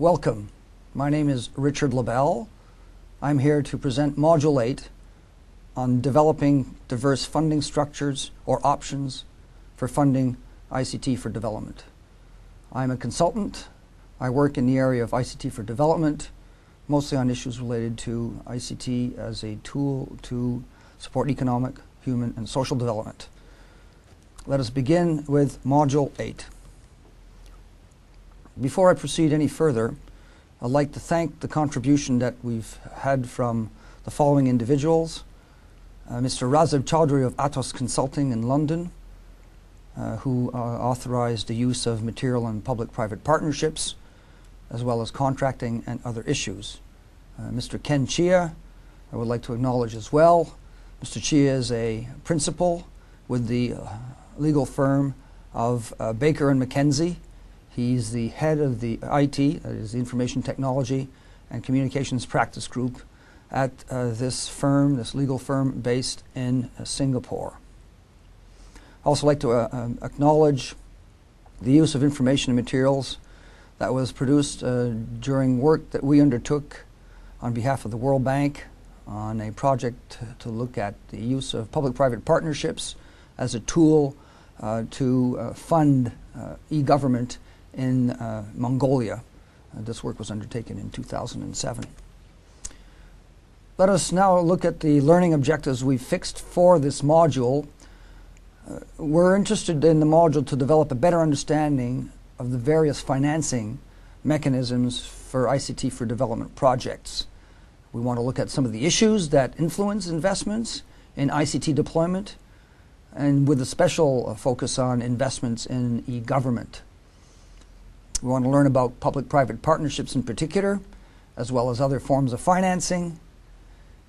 Welcome. My name is Richard LaBelle. I'm here to present Module 8 on developing diverse funding structures or options for funding ICT for development. I'm a consultant. I work in the area of ICT for development, mostly on issues related to ICT as a tool to support economic, human, and social development. Let us begin with Module 8. Before I proceed any further, I'd like to thank the contribution that we've had from the following individuals. Mr. Raziv Chaudhry of Atos Consulting in London, who authorized the use of material and public-private partnerships, as well as contracting and other issues. Mr. Ken Chia, I would like to acknowledge as well. Mr. Chia is a principal with the legal firm of Baker & McKenzie. He's the head of the IT, that is the Information Technology and Communications Practice Group at this firm, this legal firm based in Singapore. I'd also like to acknowledge the use of information and materials that was produced during work that we undertook on behalf of the World Bank on a project to look at the use of public-private partnerships as a tool to fund e-government in Mongolia. This work was undertaken in 2007. Let us now look at the learning objectives we fixed for this module. We're interested in the module to develop a better understanding of the various financing mechanisms for ICT for development projects. We want to look at some of the issues that influence investments in ICT deployment, and with a special focus on investments in e-government. We want to learn about public-private partnerships in particular, as well as other forms of financing.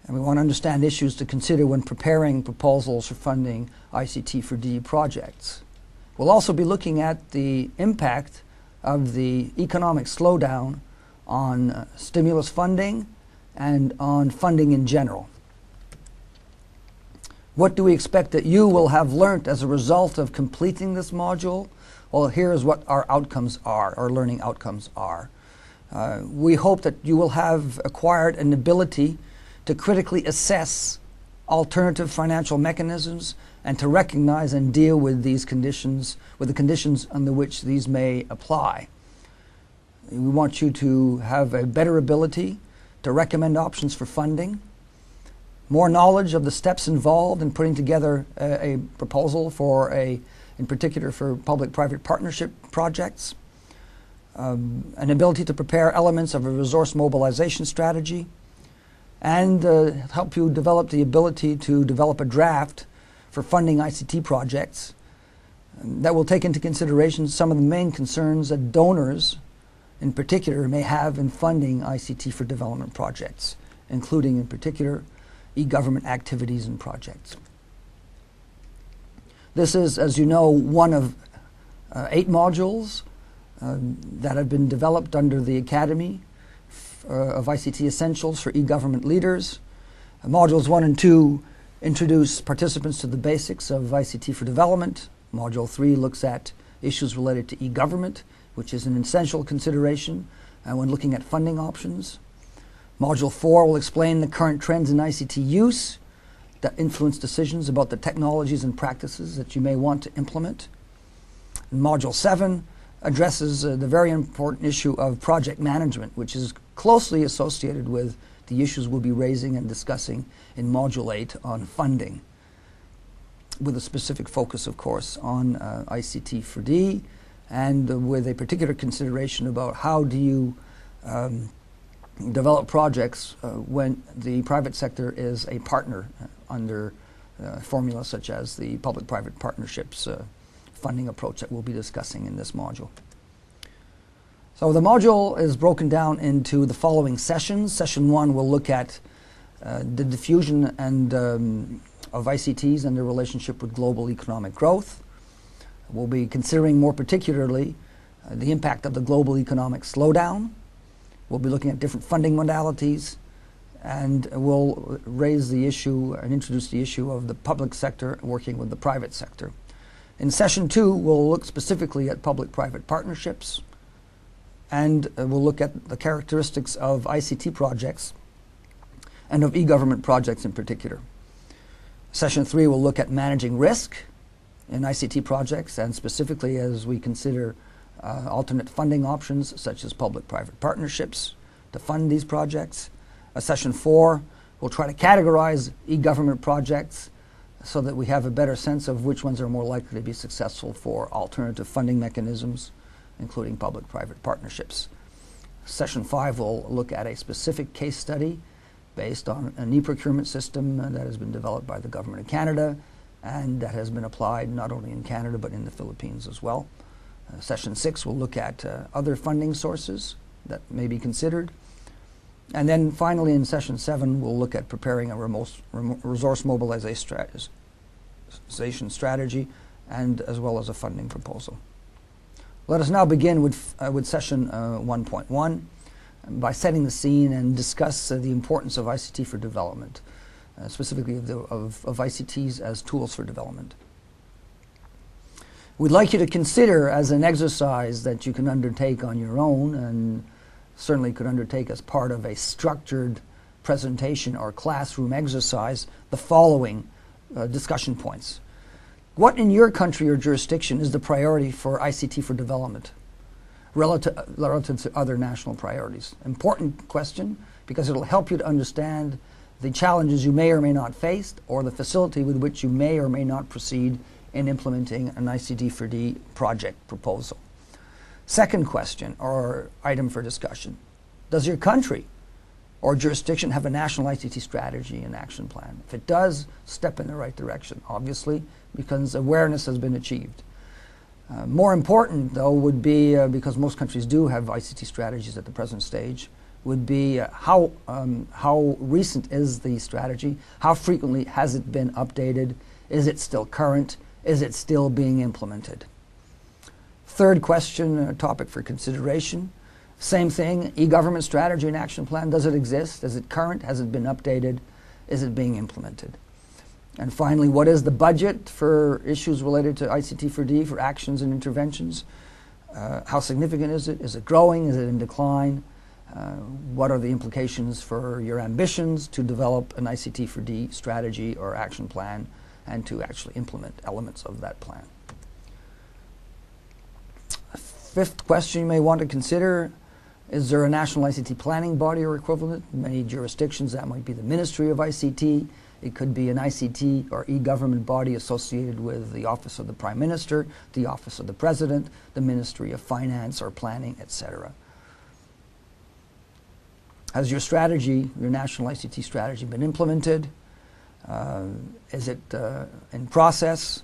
And we want to understand issues to consider when preparing proposals for funding ICT for DE projects. We'll also be looking at the impact of the economic slowdown on stimulus funding and on funding in general. What do we expect that you will have learned as a result of completing this module? Well, here's what our outcomes are, our learning outcomes are. We hope that you will have acquired an ability to critically assess alternative financial mechanisms and to recognize and deal with these conditions, with the conditions under which these may apply. We want you to have a better ability to recommend options for funding, more knowledge of the steps involved in putting together a proposal for in particular for public-private partnership projects, an ability to prepare elements of a resource mobilization strategy, and help you develop the ability to develop a draft for funding ICT projects that will take into consideration some of the main concerns that donors in particular may have in funding ICT for development projects, including in particular e-government activities and projects. This is, as you know, one of 8 modules that have been developed under the Academy of ICT Essentials for e-government leaders. Modules 1 and 2 introduce participants to the basics of ICT for development. Module 3 looks at issues related to e-government, which is an essential consideration when looking at funding options. Module 4 will explain the current trends in ICT use that influence decisions about the technologies and practices that you may want to implement. And Module 7 addresses the very important issue of project management, which is closely associated with the issues we'll be raising and discussing in Module 8 on funding, with a specific focus, of course, on ICT for D, and with a particular consideration about how do you develop projects when the private sector is a partner under formulas such as the public-private partnerships funding approach that we'll be discussing in this module. So the module is broken down into the following sessions. Session 1 will look at the diffusion and of ICTs and their relationship with global economic growth. We'll be considering more particularly the impact of the global economic slowdown. We'll be looking at different funding modalities, and we'll raise the issue and introduce the issue of the public sector working with the private sector. In session 2, we'll look specifically at public-private partnerships and we'll look at the characteristics of ICT projects and of e-government projects in particular. Session 3 will look at managing risk in ICT projects, and specifically as we consider alternate funding options such as public-private partnerships to fund these projects. Session 4 will try to categorize e-government projects so that we have a better sense of which ones are more likely to be successful for alternative funding mechanisms, including public-private partnerships. Session 5 will look at a specific case study based on an e-procurement system that has been developed by the Government of Canada and that has been applied not only in Canada but in the Philippines as well. Session 6 will look at other funding sources that may be considered. And then finally in Session 7 we'll look at preparing a resource mobilization strategy and as well as a funding proposal. Let us now begin with Session 1.1 by setting the scene and discuss the importance of ICT for development, specifically of ICTs as tools for development. We'd like you to consider as an exercise that you can undertake on your own and certainly could undertake as part of a structured presentation or classroom exercise the following discussion points. What in your country or jurisdiction is the priority for ICT for development relative to other national priorities? Important question because it'll help you to understand the challenges you may or may not face or the facility with which you may or may not proceed in implementing an ICT4D project proposal. Second question or item for discussion. Does your country or jurisdiction have a national ICT strategy and action plan? If it does, step in the right direction, obviously, because awareness has been achieved. More important, though, would be, because most countries do have ICT strategies at the present stage, would be how recent is the strategy? How frequently has it been updated? Is it still current? Is it still being implemented? Third question, topic for consideration. Same thing, e-government strategy and action plan. Does it exist? Is it current? Has it been updated? Is it being implemented? And finally, what is the budget for issues related to ICT4D for actions and interventions? How significant is it? Is it growing? Is it in decline? What are the implications for your ambitions to develop an ICT4D strategy or action plan and to actually implement elements of that plan? Fifth question you may want to consider, is there a national ICT planning body or equivalent? In many jurisdictions that might be the Ministry of ICT. It could be an ICT or e-government body associated with the Office of the Prime Minister, the Office of the President, the Ministry of Finance or Planning, etc. Has your strategy, your national ICT strategy, been implemented? Is it in process?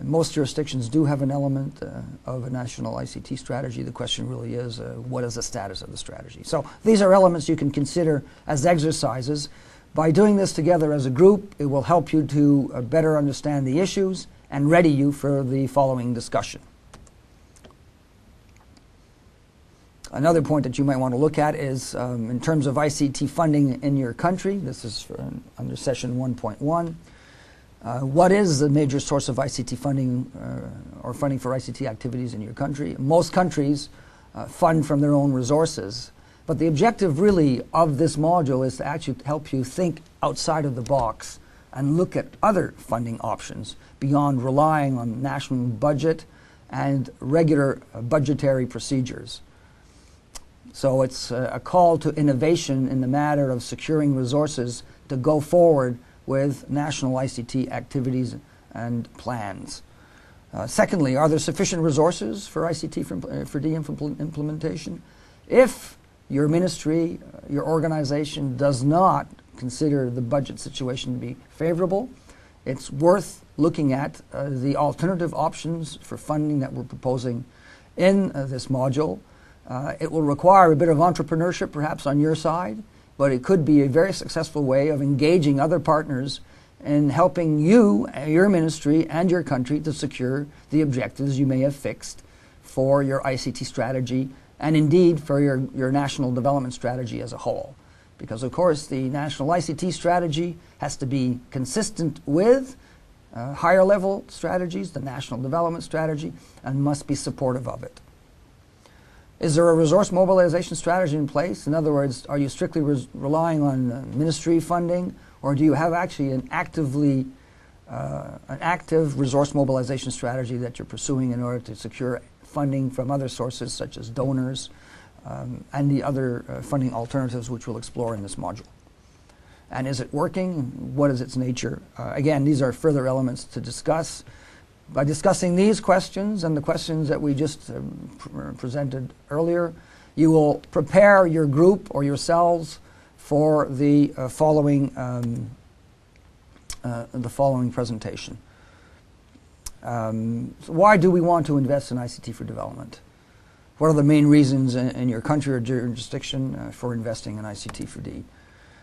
Most jurisdictions do have an element of a national ICT strategy. The question really is, what is the status of the strategy? So these are elements you can consider as exercises. By doing this together as a group, it will help you to better understand the issues and ready you for the following discussion. Another point that you might want to look at is in terms of ICT funding in your country. This is under Session 1.1. What is the major source of ICT funding or funding for ICT activities in your country? Most countries fund from their own resources. But the objective really of this module is to actually help you think outside of the box and look at other funding options beyond relying on national budget and regular budgetary procedures. So it's a call to innovation in the matter of securing resources to go forward with national ICT activities and plans. Secondly, are there sufficient resources for ICT4D implementation? If your ministry, your organization does not consider the budget situation to be favorable, it's worth looking at the alternative options for funding that we're proposing in this module. It will require a bit of entrepreneurship perhaps on your side, but it could be a very successful way of engaging other partners in helping you, your ministry, and your country to secure the objectives you may have fixed for your ICT strategy and indeed for your national development strategy as a whole. Because of course the national ICT strategy has to be consistent with higher level strategies, the national development strategy, and must be supportive of it. Is there a resource mobilization strategy in place? In other words, are you strictly relying on ministry funding, or do you have actually an active resource mobilization strategy that you're pursuing in order to secure funding from other sources such as donors and the other funding alternatives which we'll explore in this module? And is it working? What is its nature? Again, these are further elements to discuss. By discussing these questions and the questions that we just presented earlier, you will prepare your group or yourselves for the following presentation. So why do we want to invest in ICT for development? What are the main reasons in your country or jurisdiction for investing in ICT for D?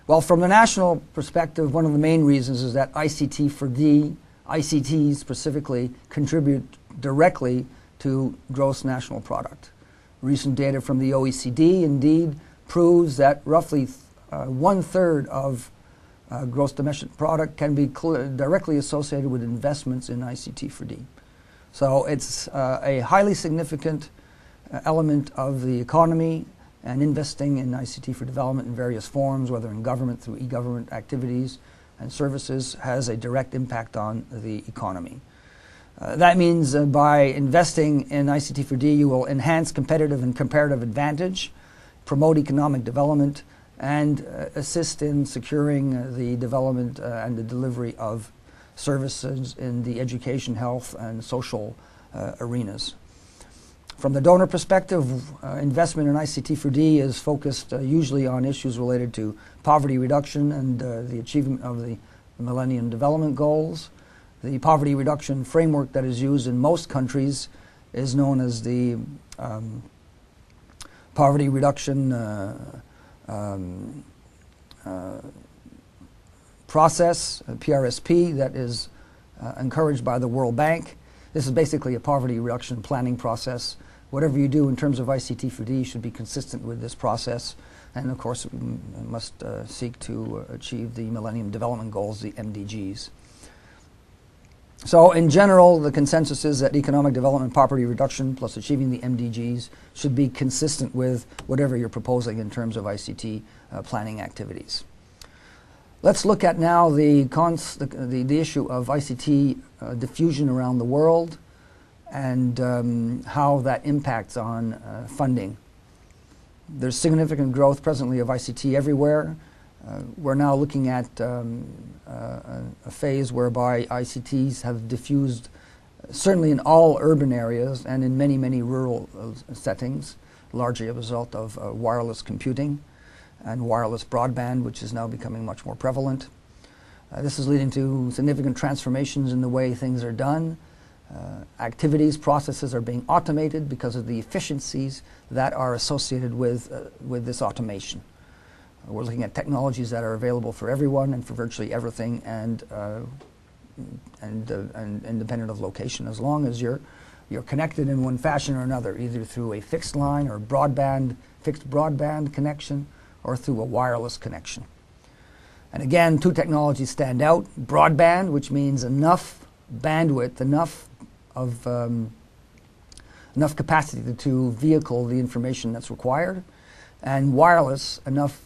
Well, from the national perspective, one of the main reasons is that ICT for D, ICTs specifically, contribute directly to gross national product. Recent data from the OECD indeed proves that roughly 1/3 of gross domestic product can be directly associated with investments in ICT for D. So it's a highly significant element of the economy, and investing in ICT for development in various forms, whether in government through e-government activities and services, has a direct impact on the economy. That means by investing in ICT for D, you will enhance competitive and comparative advantage, promote economic development, and assist in securing the development and the delivery of services in the education, health, and social arenas. From the donor perspective, investment in ICT for D is focused usually on issues related to poverty reduction and the achievement of the Millennium Development Goals. The poverty reduction framework that is used in most countries is known as the Poverty Reduction Process, PRSP, that is encouraged by the World Bank. This is basically a poverty reduction planning process. Whatever you do in terms of ICT for D should be consistent with this process. And of course, we must seek to achieve the Millennium Development Goals, the MDGs. So in general, the consensus is that economic development, poverty reduction, plus achieving the MDGs should be consistent with whatever you're proposing in terms of ICT planning activities. Let's look at now the issue of ICT diffusion around the world and how that impacts on funding. There's significant growth presently of ICT everywhere. We're now looking at a phase whereby ICTs have diffused certainly in all urban areas and in many, many rural settings, largely a result of wireless computing and wireless broadband, which is now becoming much more prevalent. This is leading to significant transformations in the way things are done. Activities, processes are being automated because of the efficiencies that are associated with this automation. We're looking at technologies that are available for everyone and for virtually everything, and independent of location, as long as you're connected in one fashion or another, either through a fixed line or fixed broadband connection, or through a wireless connection. And again, two technologies stand out: broadband, which means enough bandwidth, enough capacity to vehicle the information that's required, and wireless, enough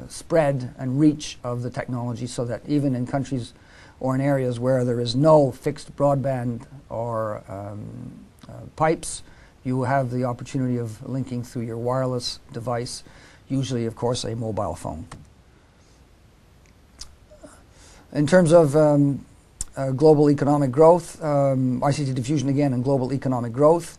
spread and reach of the technology so that even in countries or in areas where there is no fixed broadband or pipes, you have the opportunity of linking through your wireless device, usually, of course, a mobile phone. In terms of global economic growth, ICT diffusion again and global economic growth,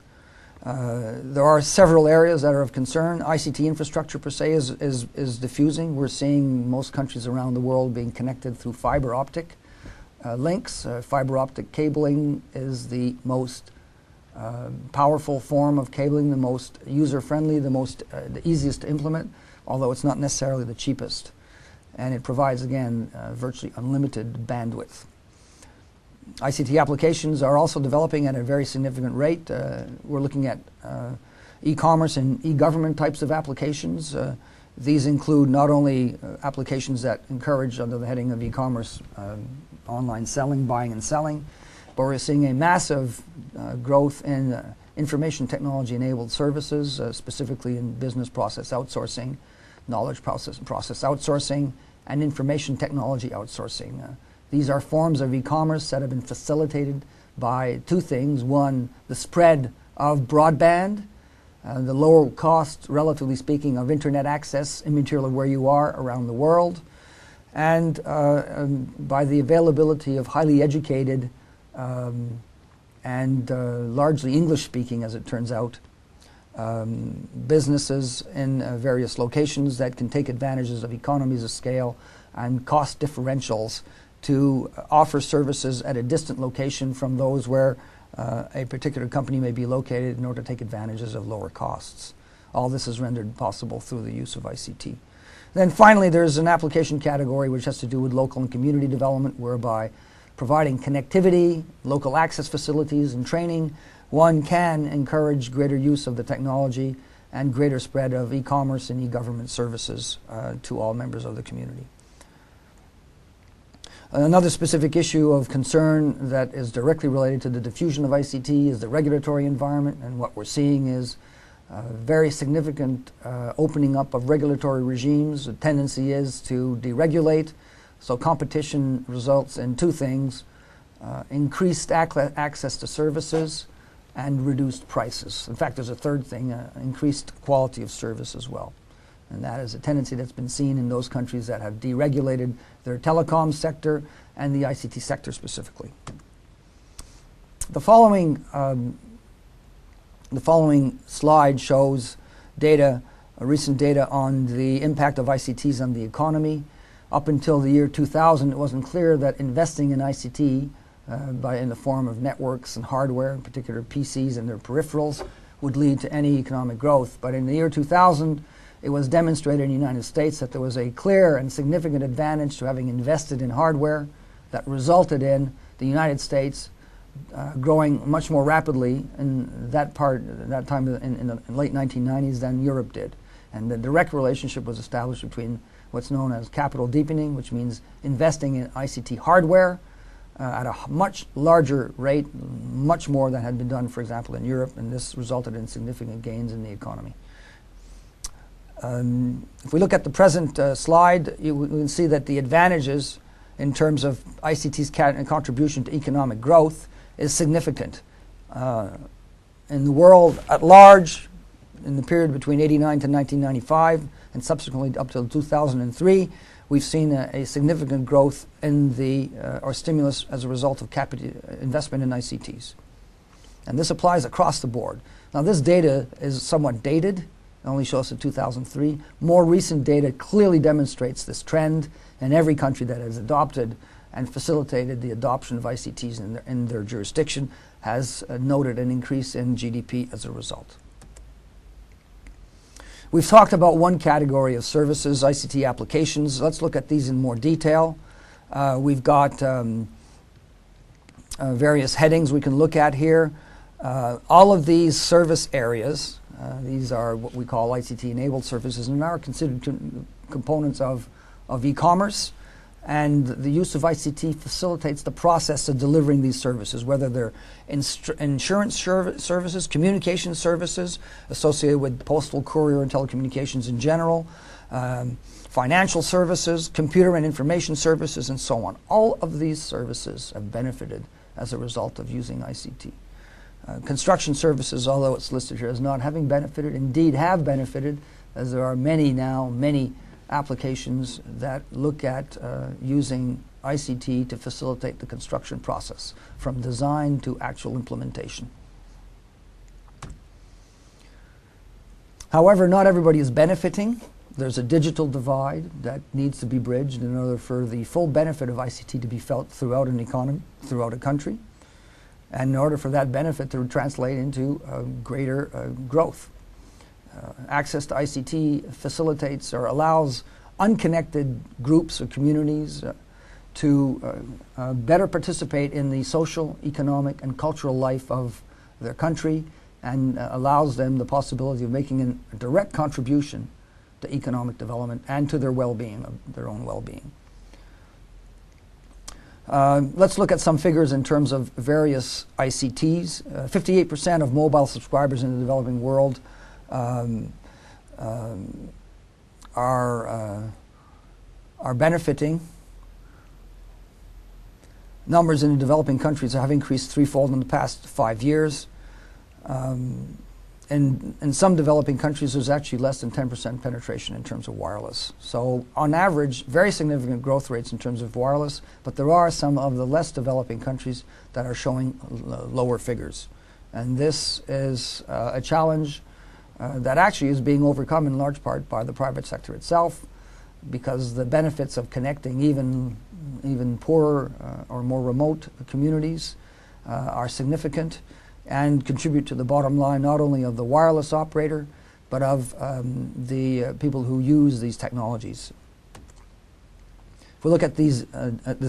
there are several areas that are of concern. ICT infrastructure per se is diffusing. We're seeing most countries around the world being connected through fiber optic links. Fiber optic cabling is the most powerful form of cabling, the most user-friendly, the easiest to implement, although it's not necessarily the cheapest. And it provides, again, virtually unlimited bandwidth. ICT applications are also developing at a very significant rate. We're looking at e-commerce and e-government types of applications. These include not only applications that encourage, under the heading of e-commerce, online selling, buying and selling, but we're seeing a massive growth in information technology enabled services, specifically in business process outsourcing, knowledge process outsourcing, and information technology outsourcing. These are forms of e-commerce that have been facilitated by two things. One, the spread of broadband, the lower cost, relatively speaking, of internet access immaterial of where you are around the world, and by the availability of highly educated and largely English-speaking, as it turns out, businesses in various locations that can take advantages of economies of scale and cost differentials to offer services at a distant location from those where a particular company may be located in order to take advantages of lower costs. All this is rendered possible through the use of ICT. Then finally, there's an application category which has to do with local and community development, whereby providing connectivity, local access facilities, and training, one can encourage greater use of the technology and greater spread of e-commerce and e-government services to all members of the community. Another specific issue of concern that is directly related to the diffusion of ICT is the regulatory environment, and what we're seeing is very significant opening up of regulatory regimes. The tendency is to deregulate, so competition results in two things: increased access to services and reduced prices. In fact, there's a third thing, increased quality of service as well. And that is a tendency that's been seen in those countries that have deregulated their telecom sector and the ICT sector specifically. The following slide shows data, recent data on the impact of ICTs on the economy. Up until the year 2000, it wasn't clear that investing in ICT in the form of networks and hardware, in particular PCs and their peripherals, would lead to any economic growth. But in the year 2000, it was demonstrated in the United States that there was a clear and significant advantage to having invested in hardware that resulted in the United States growing much more rapidly in that time in the late 1990s than Europe did. And the direct relationship was established between what's known as capital deepening, which means investing in ICT hardware at a much larger rate, much more than had been done, for example, in Europe, and this resulted in significant gains in the economy. If we look at the present slide, we can see that the advantages in terms of ICT's contribution to economic growth is significant. In the world at large, in the period between 1989 to 1995 and subsequently up till 2003, we've seen a significant growth in or stimulus as a result of investment in ICTs. And this applies across the board. Now, this data is somewhat dated. It only shows to 2003. More recent data clearly demonstrates this trend, and every country that has adopted and facilitated the adoption of ICTs in their jurisdiction has noted an increase in GDP as a result. We've talked about one category of services, ICT applications. Let's look at these in more detail. We've got various headings we can look at here. All of these service areas, these are what we call ICT-enabled services, and are considered components of e-commerce. And the use of ICT facilitates the process of delivering these services, whether they're insurance services, communication services associated with postal, courier, and telecommunications in general, financial services, computer and information services, and so on. All of these services have benefited as a result of using ICT. Construction services, although it's listed here as not having benefited, indeed have benefited, as there are many applications that look at using ICT to facilitate the construction process, from design to actual implementation. However, not everybody is benefiting. There's a digital divide that needs to be bridged in order for the full benefit of ICT to be felt throughout an economy, throughout a country, and in order for that benefit to translate into greater growth. Access to ICT facilitates or allows unconnected groups or communities to better participate in the social, economic, and cultural life of their country, and allows them the possibility of making a direct contribution to economic development and to their well-being, their own well-being. Let's look at some figures in terms of various ICTs. 58% of mobile subscribers in the developing world are benefiting. Numbers in the developing countries have increased threefold in the past 5 years. And in some developing countries, there's actually less than 10% penetration in terms of wireless. So on average, very significant growth rates in terms of wireless, but there are some of the less developing countries that are showing lower figures. And this is a challenge that actually is being overcome in large part by the private sector itself, because the benefits of connecting even poorer or more remote communities are significant and contribute to the bottom line not only of the wireless operator, but of the people who use these technologies. If we look at this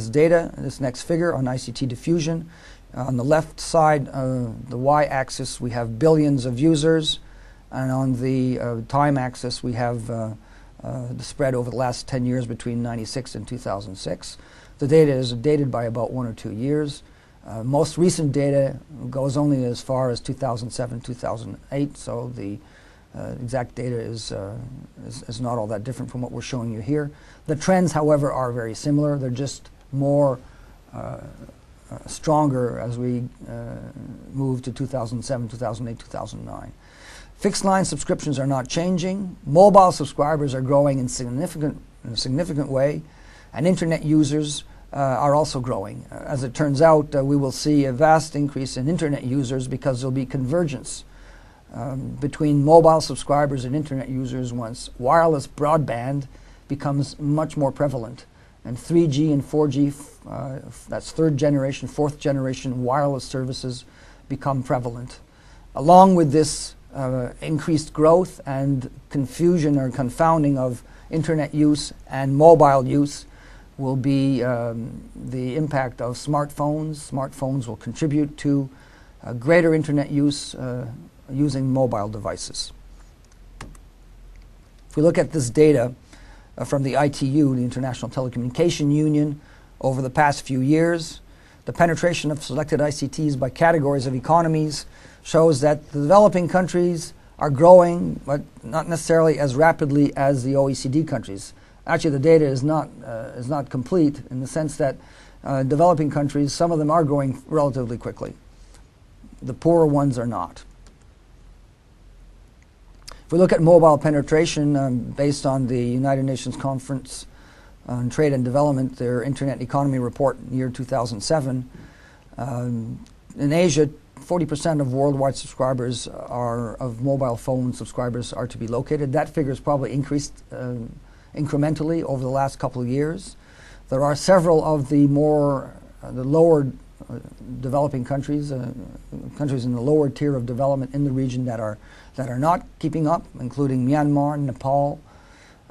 data, this next figure on ICT diffusion, on the left side, the y-axis, we have billions of users, and on the time axis, we have the spread over the last 10 years between 96 and 2006. The data is dated by about 1 or 2 years. Most recent data goes only as far as 2007, 2008, so the exact data is not all that different from what we're showing you here. The trends, however, are very similar. They're just more stronger as we move to 2007, 2008, 2009. Fixed line subscriptions are not changing. Mobile subscribers are growing in a significant way, and internet users are also growing. As it turns out, we will see a vast increase in internet users because there will be convergence between mobile subscribers and internet users once wireless broadband becomes much more prevalent. And 3G and 4G, that's third generation, fourth generation wireless services become prevalent. Along with this increased growth and confusion or confounding of internet use and mobile use will be the impact of smartphones. Smartphones will contribute to greater internet use using mobile devices. If we look at this data from the ITU, the International Telecommunication Union, over the past few years, the penetration of selected ICTs by categories of economies shows that the developing countries are growing, but not necessarily as rapidly as the OECD countries. Actually, the data is not complete in the sense that developing countries, some of them are growing relatively quickly. The poorer ones are not. If we look at mobile penetration based on the United Nations Conference on Trade and Development, their Internet Economy Report year 2007, in Asia, 40% of worldwide subscribers of mobile phone subscribers are to be located. That figure has probably increased incrementally over the last couple of years. There are several of the lower developing countries, countries in the lower tier of development in the region that are not keeping up, including Myanmar, Nepal.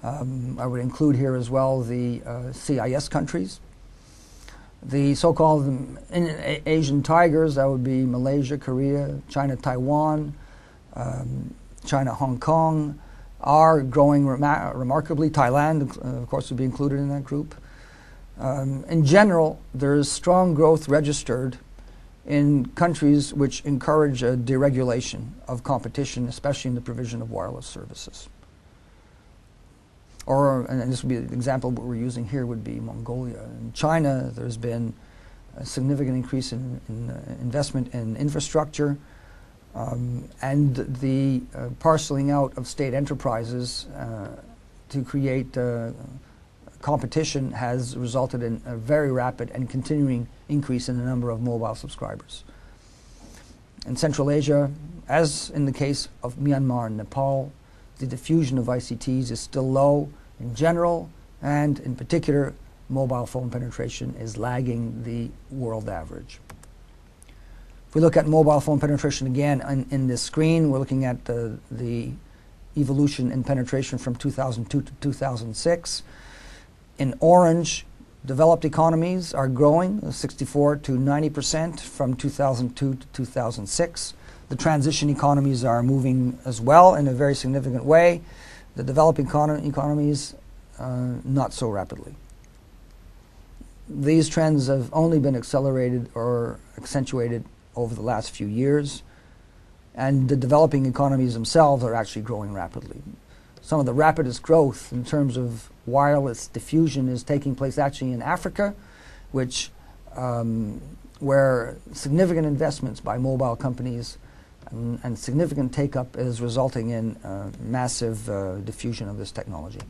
I would include here as well the CIS countries. The so-called Asian tigers, that would be Malaysia, Korea, China, Taiwan, China, Hong Kong, are growing remarkably. Thailand, of course, would be included in that group. In general, there is strong growth registered in countries which encourage a deregulation of competition, especially in the provision of wireless services. And this would be an example, what we're using here would be Mongolia. In China, there's been a significant increase in investment in infrastructure, and the parceling out of state enterprises to create competition has resulted in a very rapid and continuing increase in the number of mobile subscribers. In Central Asia, as in the case of Myanmar and Nepal, the diffusion of ICTs is still low in general, and in particular, mobile phone penetration is lagging the world average. If we look at mobile phone penetration again in this screen, we're looking at the evolution in penetration from 2002 to 2006. In orange, developed economies are growing 64 to 90% from 2002 to 2006. The transition economies are moving as well in a very significant way. The developing economies, not so rapidly. these trends have only been accelerated or accentuated over the last few years, and the developing economies themselves are actually growing rapidly. Some of the rapidest growth in terms of wireless diffusion is taking place actually in Africa, which where significant investments by mobile companies and significant take-up is resulting in massive diffusion of this technology.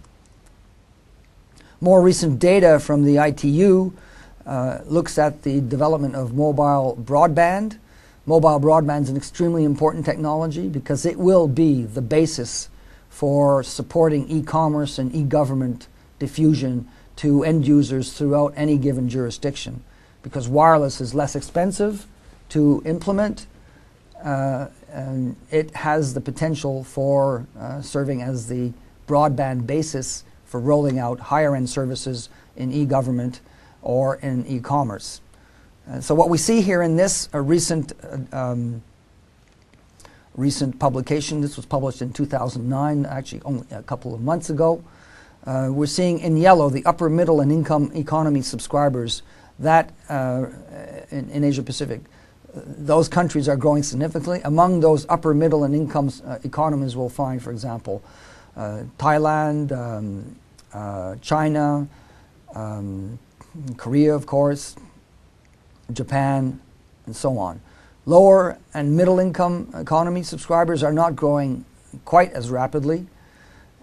More recent data from the ITU looks at the development of mobile broadband. Mobile broadband is an extremely important technology because it will be the basis for supporting e-commerce and e-government diffusion to end users throughout any given jurisdiction, because wireless is less expensive to implement, and it has the potential for serving as the broadband basis for rolling out higher end services in e-government or in e-commerce. So what we see here in this recent publication, this was published in 2009, actually only a couple of months ago, we're seeing in yellow the upper middle and income economy subscribers that in Asia Pacific. Those countries are growing significantly. Among those upper middle and income economies we'll find, for example, Thailand, China, Korea, of course, Japan, and so on. Lower and middle income economy subscribers are not growing quite as rapidly,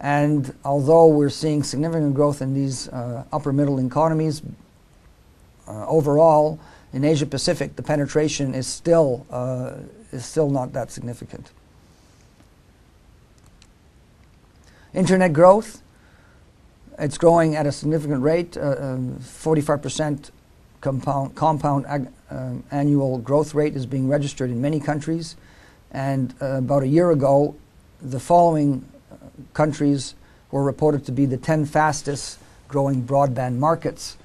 and although we're seeing significant growth in these upper middle economies, overall in Asia Pacific the penetration is still not that significant. Internet growth, it's growing at a significant rate, 45% compound annual growth rate is being registered in many countries, and about a year ago the following countries were reported to be the 10 fastest growing broadband markets.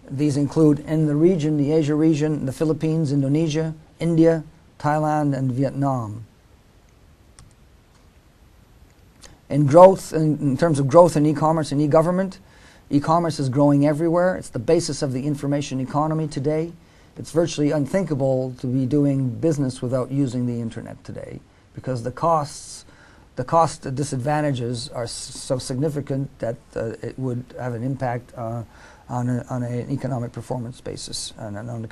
These include in the region, the Asia region, the Philippines, Indonesia, India, Thailand, and Vietnam. In growth, in terms of growth in e-commerce and e-government, e-commerce is growing everywhere. It's the basis of the information economy today. It's virtually unthinkable to be doing business without using the internet today, because the cost disadvantages are so significant that it would have an impact on an economic performance basis and on a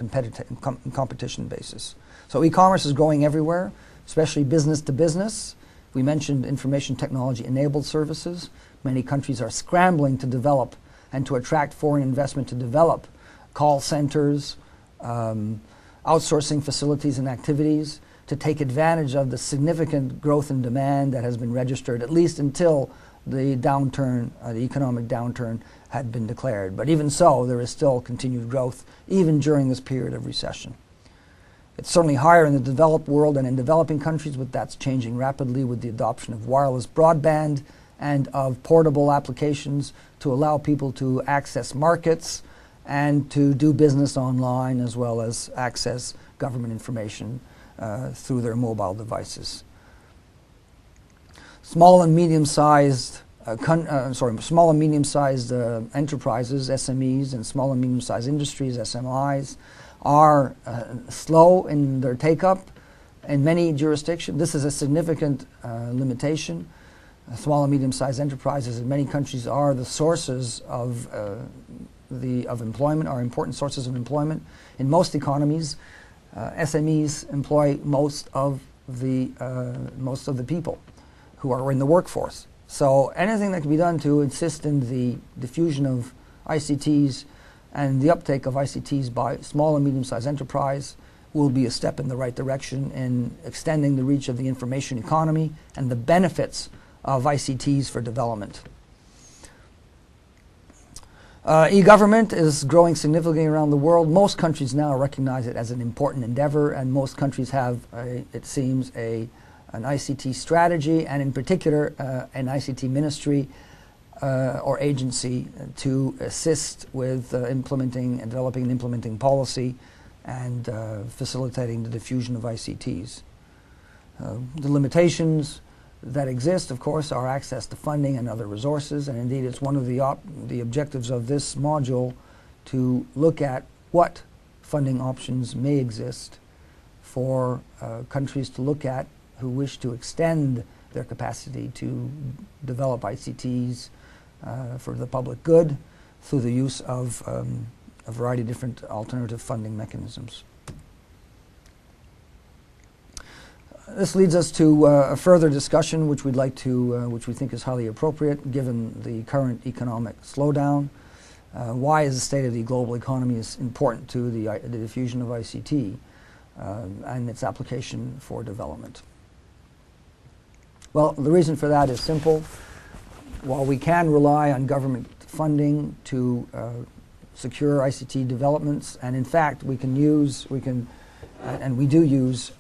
competition basis. So e-commerce is growing everywhere, especially business to business. We mentioned information technology enabled services. Many countries are scrambling to develop and to attract foreign investment to develop call centers, outsourcing facilities and activities to take advantage of the significant growth in demand that has been registered, at least until the downturn, the economic downturn had been declared. But even so, there is still continued growth even during this period of recession. It's certainly higher in the developed world than in developing countries, but that's changing rapidly with the adoption of wireless broadband and of portable applications to allow people to access markets and to do business online, as well as access government information through their mobile devices. Small and medium-sized enterprises, SMEs, and small and medium-sized industries, SMIs, are slow in their take-up in many jurisdictions. This is a significant limitation. Small and medium-sized enterprises in many countries are the sources of employment, are important sources of employment. In most economies, SMEs employ most of the people who are in the workforce. So anything that can be done to assist in the diffusion of ICTs and the uptake of ICTs by small and medium-sized enterprise will be a step in the right direction in extending the reach of the information economy and the benefits of ICTs for development. E-government is growing significantly around the world. Most countries now recognize it as an important endeavor, and most countries have, it seems, an ICT strategy, and in particular an ICT ministry or agency to assist with implementing and developing and implementing policy and facilitating the diffusion of ICTs. The limitations that exist, of course, are access to funding and other resources, and indeed it's one of the objectives of this module to look at what funding options may exist for countries to look at who wish to extend their capacity to develop ICTs for the public good through the use of a variety of different alternative funding mechanisms. This leads us to a further discussion which we'd like to, which we think is highly appropriate given the current economic slowdown. Why is the state of the global economy is important to the diffusion of ICT and its application for development? Well, the reason for that is simple. While we can rely on government funding to secure ICT developments, and in fact we can use, and we do use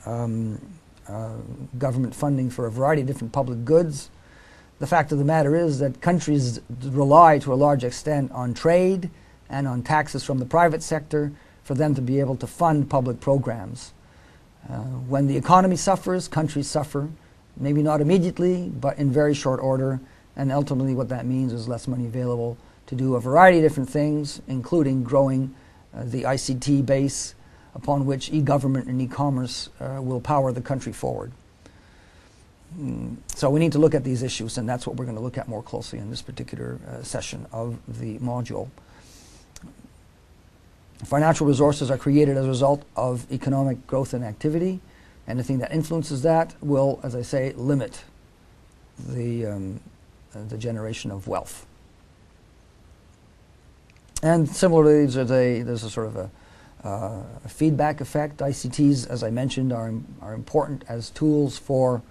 government funding for a variety of different public goods, the fact of the matter is that countries rely to a large extent on trade and on taxes from the private sector for them to be able to fund public programs. When the economy suffers, countries suffer, maybe not immediately, but in very short order, and ultimately what that means is less money available to do a variety of different things, including growing the ICT base upon which e-government and e-commerce will power the country forward. So we need to look at these issues, and that's what we're going to look at more closely in this particular session of the module. Financial resources are created as a result of economic growth and activity. Anything that influences that will, as I say, limit the generation of wealth. And similarly, there's a sort of a feedback effect. ICTs, as I mentioned, are important as tools for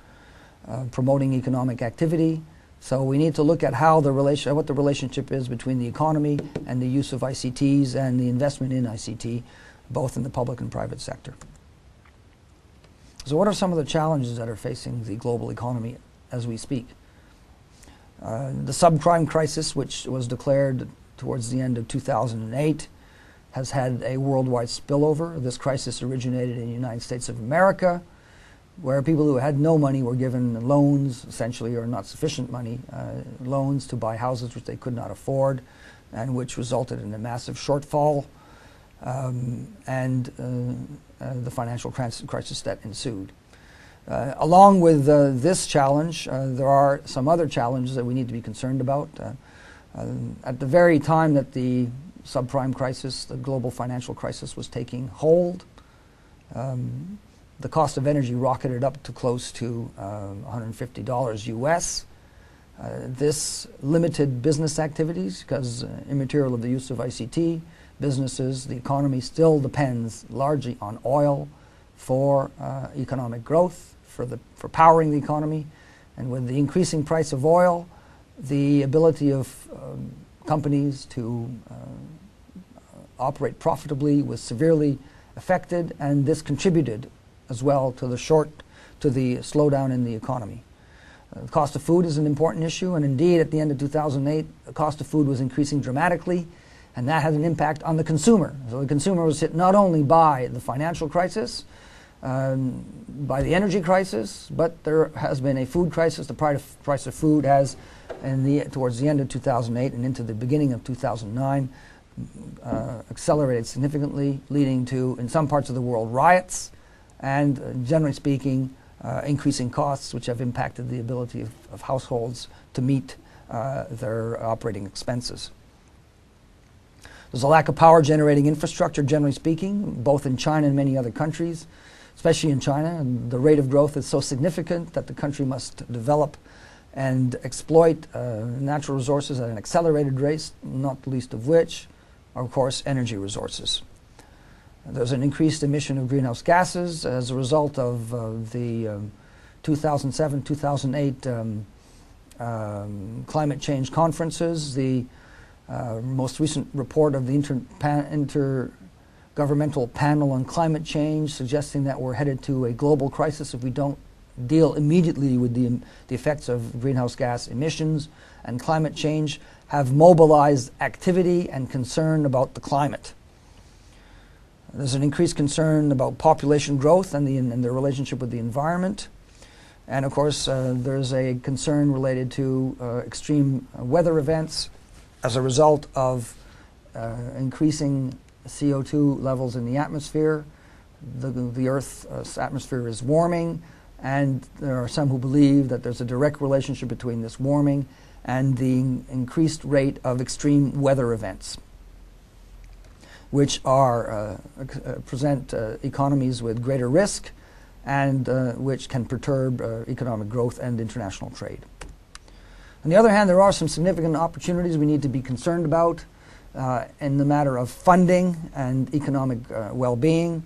promoting economic activity. So we need to look at how what the relationship is between the economy and the use of ICTs and the investment in ICT, both in the public and private sector. So what are some of the challenges that are facing the global economy as we speak? The subprime crisis, which was declared towards the end of 2008, has had a worldwide spillover. This crisis originated in the United States of America, where people who had no money were given loans, essentially, or not sufficient money, loans to buy houses which they could not afford, and which resulted in a massive shortfall and the financial crisis that ensued. Along with this challenge, there are some other challenges that we need to be concerned about. At the very time that the subprime crisis, the global financial crisis, was taking hold, the cost of energy rocketed up to close to $150 US. This limited business activities because immaterial of the use of ICT, businesses, the economy still depends largely on oil for economic growth, for powering the economy. And with the increasing price of oil, the ability of companies to operate profitably was severely affected, and this contributed as well to the slowdown in the economy. The cost of food is an important issue, and indeed at the end of 2008, the cost of food was increasing dramatically, and that had an impact on the consumer. So the consumer was hit not only by the financial crisis, by the energy crisis, but there has been a food crisis. The price of food has, towards the end of 2008 and into the beginning of 2009, accelerated significantly, leading to, in some parts of the world, riots, and generally speaking, increasing costs, which have impacted the ability of households to meet their operating expenses. There's a lack of power generating infrastructure, generally speaking, both in China and many other countries, especially in China. And the rate of growth is so significant that the country must develop and exploit natural resources at an accelerated rate, not the least of which are, of course, energy resources. There's an increased emission of greenhouse gases as a result of the 2007-2008 climate change conferences. The most recent report of the Intergovernmental Panel on Climate Change suggesting that we're headed to a global crisis if we don't deal immediately with the effects of greenhouse gas emissions, and climate change have mobilized activity and concern about the climate. There's an increased concern about population growth and their relationship with the environment. And of course, there's a concern related to extreme weather events as a result of increasing CO2 levels in the atmosphere. The Earth's atmosphere is warming, and there are some who believe that there's a direct relationship between this warming and the increased rate of extreme weather events, which present economies with greater risk and which can perturb economic growth and international trade. On the other hand, there are some significant opportunities we need to be concerned about in the matter of funding and economic well-being.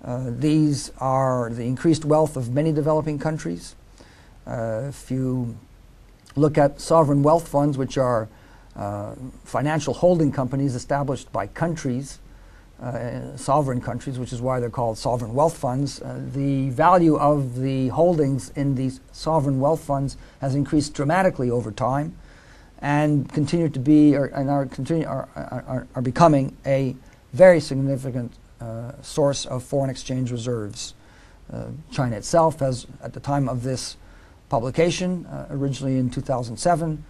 These are the increased wealth of many developing countries. If you look at sovereign wealth funds, which are financial holding companies established by countries, sovereign countries, which is why they're called sovereign wealth funds, the value of the holdings in these sovereign wealth funds has increased dramatically over time and continue to be are becoming a very significant source of foreign exchange reserves. China itself has, at the time of this publication, originally in 2007,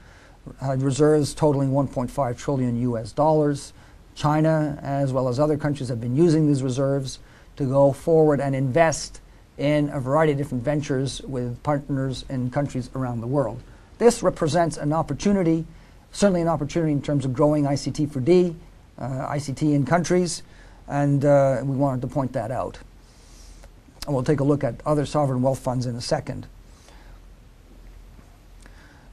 had reserves totaling 1.5 trillion US dollars. China, as well as other countries, have been using these reserves to go forward and invest in a variety of different ventures with partners in countries around the world. This represents an opportunity, certainly an opportunity in terms of growing ICT for D, ICT in countries, and we wanted to point that out. And we'll take a look at other sovereign wealth funds in a second.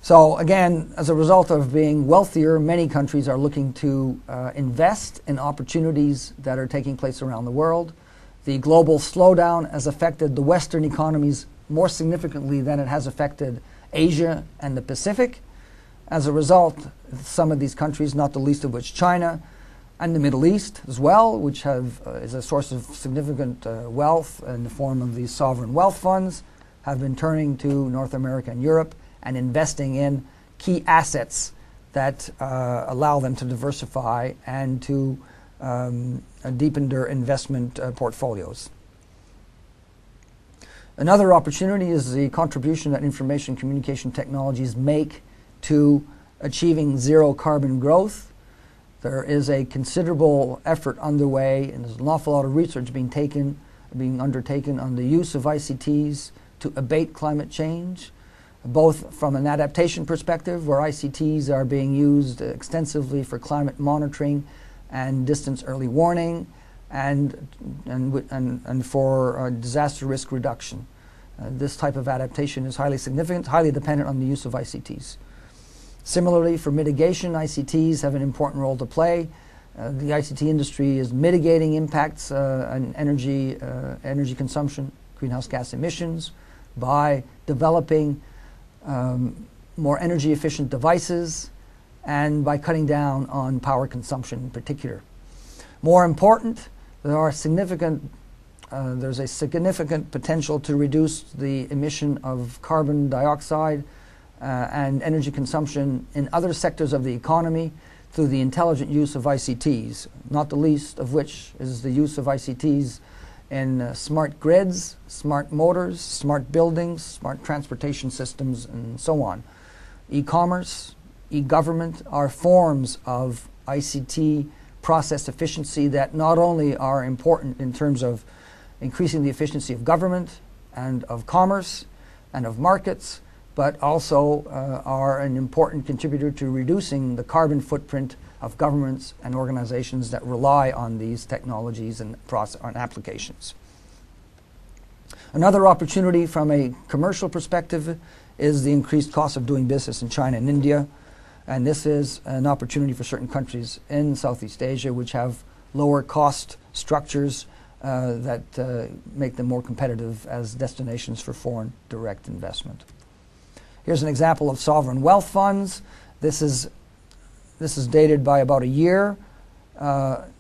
So again, as a result of being wealthier, many countries are looking to invest in opportunities that are taking place around the world. The global slowdown has affected the Western economies more significantly than it has affected Asia and the Pacific. As a result, some of these countries, not the least of which China, and the Middle East as well, which is a source of significant wealth in the form of these sovereign wealth funds, have been turning to North America and Europe and investing in key assets that allow them to diversify and to deepen their investment portfolios. Another opportunity is the contribution that information communication technologies make to achieving zero carbon growth. There is a considerable effort underway, and there's an awful lot of research being undertaken on the use of ICTs to abate climate change, both from an adaptation perspective, where ICTs are being used extensively for climate monitoring and distance early warning, and for disaster risk reduction. This type of adaptation is highly significant, highly dependent on the use of ICTs. Similarly, for mitigation, ICTs have an important role to play. The ICT industry is mitigating impacts on energy consumption, greenhouse gas emissions, by developing more energy efficient devices and by cutting down on power consumption in particular. More important, there's a significant potential to reduce the emission of carbon dioxide and energy consumption in other sectors of the economy through the intelligent use of ICTs, not the least of which is the use of ICTs in smart grids, smart motors, smart buildings, smart transportation systems, and so on. E-commerce, e-government are forms of ICT process efficiency that not only are important in terms of increasing the efficiency of government and of commerce and of markets, but also are an important contributor to reducing the carbon footprint of governments and organizations that rely on these technologies and applications. Another opportunity from a commercial perspective is the increased cost of doing business in China and India, and this is an opportunity for certain countries in Southeast Asia which have lower cost structures that make them more competitive as destinations for foreign direct investment. Here's an example of sovereign wealth funds. This is dated by about a year.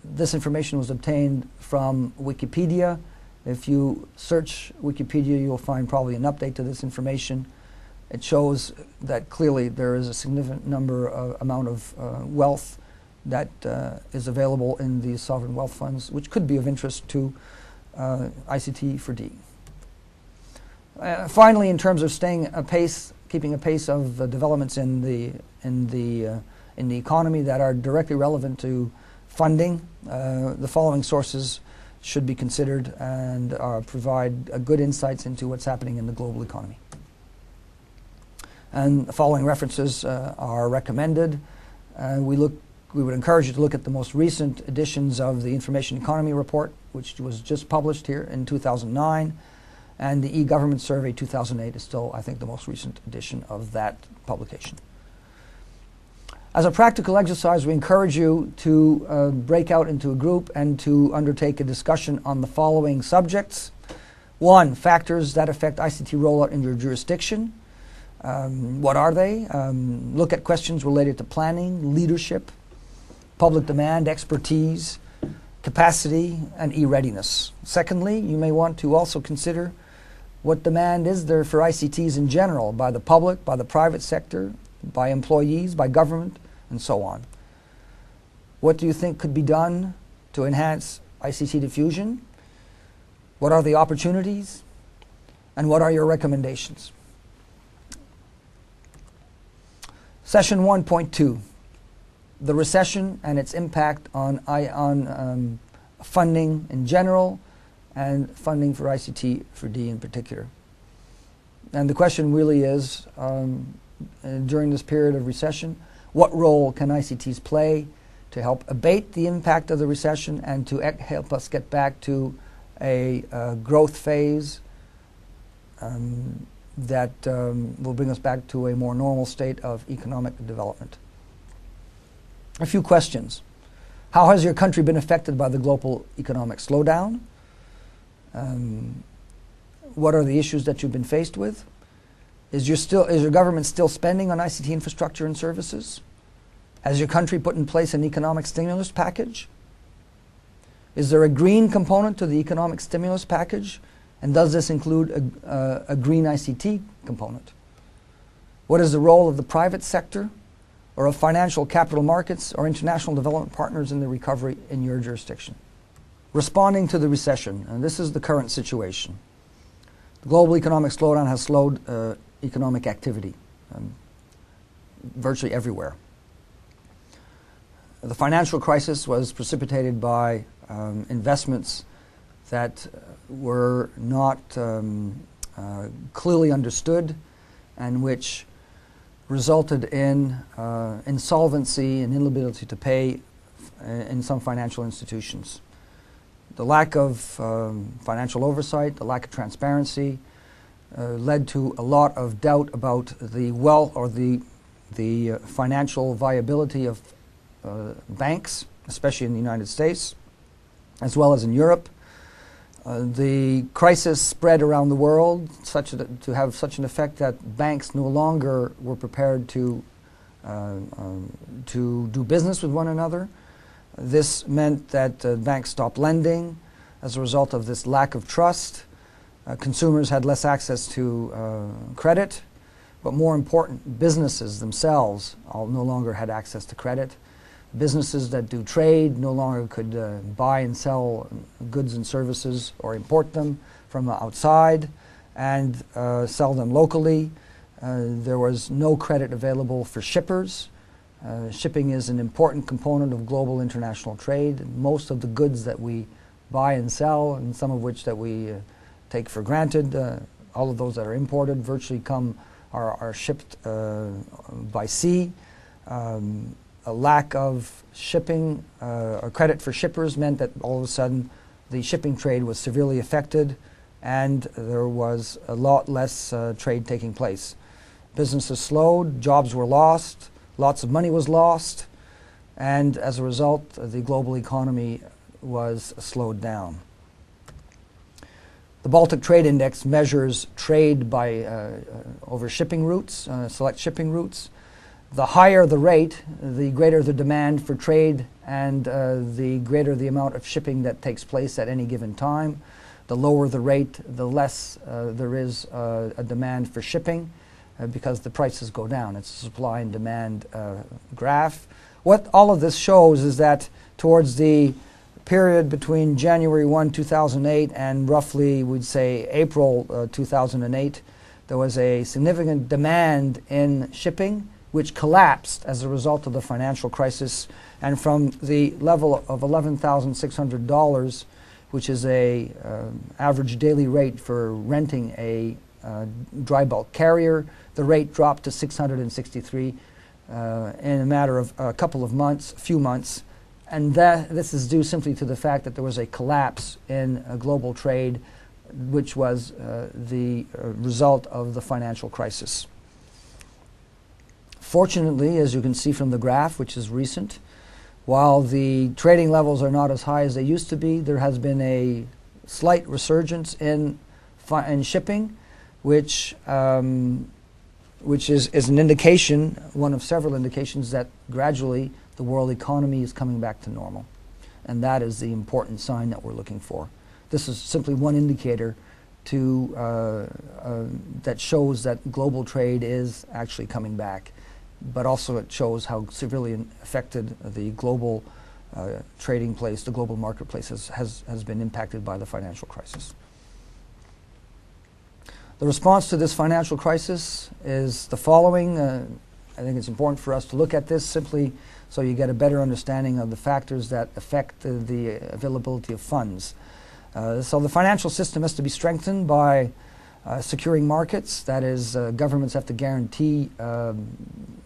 This information was obtained from Wikipedia. If you search Wikipedia, you'll find probably an update to this information. It shows that clearly there is a significant amount of wealth that is available in these sovereign wealth funds, which could be of interest to ICT for D. Finally, in terms of keeping a pace of developments in the economy that are directly relevant to funding. The following sources should be considered and provide good insights into what's happening in the global economy. And the following references are recommended. We would encourage you to look at the most recent editions of the Information Economy Report, which was just published here in 2009, and the e-Government Survey 2008 is still, I think, the most recent edition of that publication. As a practical exercise, we encourage you to break out into a group and to undertake a discussion on the following subjects. 1, factors that affect ICT rollout in your jurisdiction. What are they? Look at questions related to planning, leadership, public demand, expertise, capacity, and e-readiness. Secondly, you may want to also consider what demand is there for ICTs in general by the public, by the private sector, by employees, by government, and so on. What do you think could be done to enhance ICT diffusion? What are the opportunities? And what are your recommendations? Session 1.2, the recession and its impact on funding in general and funding for ICT for D in particular. And the question really is, during this period of recession, what role can ICTs play to help abate the impact of the recession and to help us get back to a growth phase that will bring us back to a more normal state of economic development. A few questions. How has your country been affected by the global economic slowdown? What are the issues that you've been faced with? Is your government still spending on ICT infrastructure and services? Has your country put in place an economic stimulus package? Is there a green component to the economic stimulus package? And does this include a green ICT component? What is the role of the private sector or of financial capital markets or international development partners in the recovery in your jurisdiction? Responding to the recession, and this is the current situation. The global economic slowdown has slowed economic activity virtually everywhere. The financial crisis was precipitated by investments that were not clearly understood and which resulted in insolvency and inability to pay in some financial institutions. The lack of financial oversight, the lack of transparency led to a lot of doubt about the wealth or the financial viability of banks, especially in the United States, as well as in Europe. The crisis spread around the world to have such an effect that banks no longer were prepared to do business with one another. This meant that banks stopped lending. As a result of this lack of trust, consumers had less access to credit, but more important, businesses themselves no longer had access to credit. Businesses that do trade no longer could buy and sell goods and services or import them from outside and sell them locally. There was no credit available for shippers. Shipping is an important component of global international trade. Most of the goods that we buy and sell, and some of which that we take for granted, all of those that are imported virtually are shipped by sea. A lack of shipping or credit for shippers meant that all of a sudden the shipping trade was severely affected and there was a lot less trade taking place. Businesses slowed, jobs were lost, lots of money was lost, and as a result the global economy was slowed down. The Baltic Trade Index measures trade by over shipping routes, select shipping routes. The higher the rate, the greater the demand for trade and the greater the amount of shipping that takes place at any given time. The lower the rate, the less there is a demand for shipping because the prices go down. It's a supply and demand graph. What all of this shows is that towards the period between January 1, 2008 and roughly, we'd say, April 2008, there was a significant demand in shipping which collapsed as a result of the financial crisis, and from the level of $11,600, which is a average daily rate for renting a dry bulk carrier, the rate dropped to 663 in a matter of a few months, and this is due simply to the fact that there was a collapse in global trade, which was the result of the financial crisis. Fortunately, as you can see from the graph, which is recent, while the trading levels are not as high as they used to be, there has been a slight resurgence in shipping, which is an indication, one of several indications, that gradually the world economy is coming back to normal. And that is the important sign that we're looking for. This is simply one indicator that shows that global trade is actually coming back, but also it shows how severely affected the global trading place, the global marketplace has been impacted by the financial crisis. The response to this financial crisis is the following. I think it's important for us to look at this simply so you get a better understanding of the factors that affect the availability of funds. So the financial system has to be strengthened by securing markets. That is, governments have to guarantee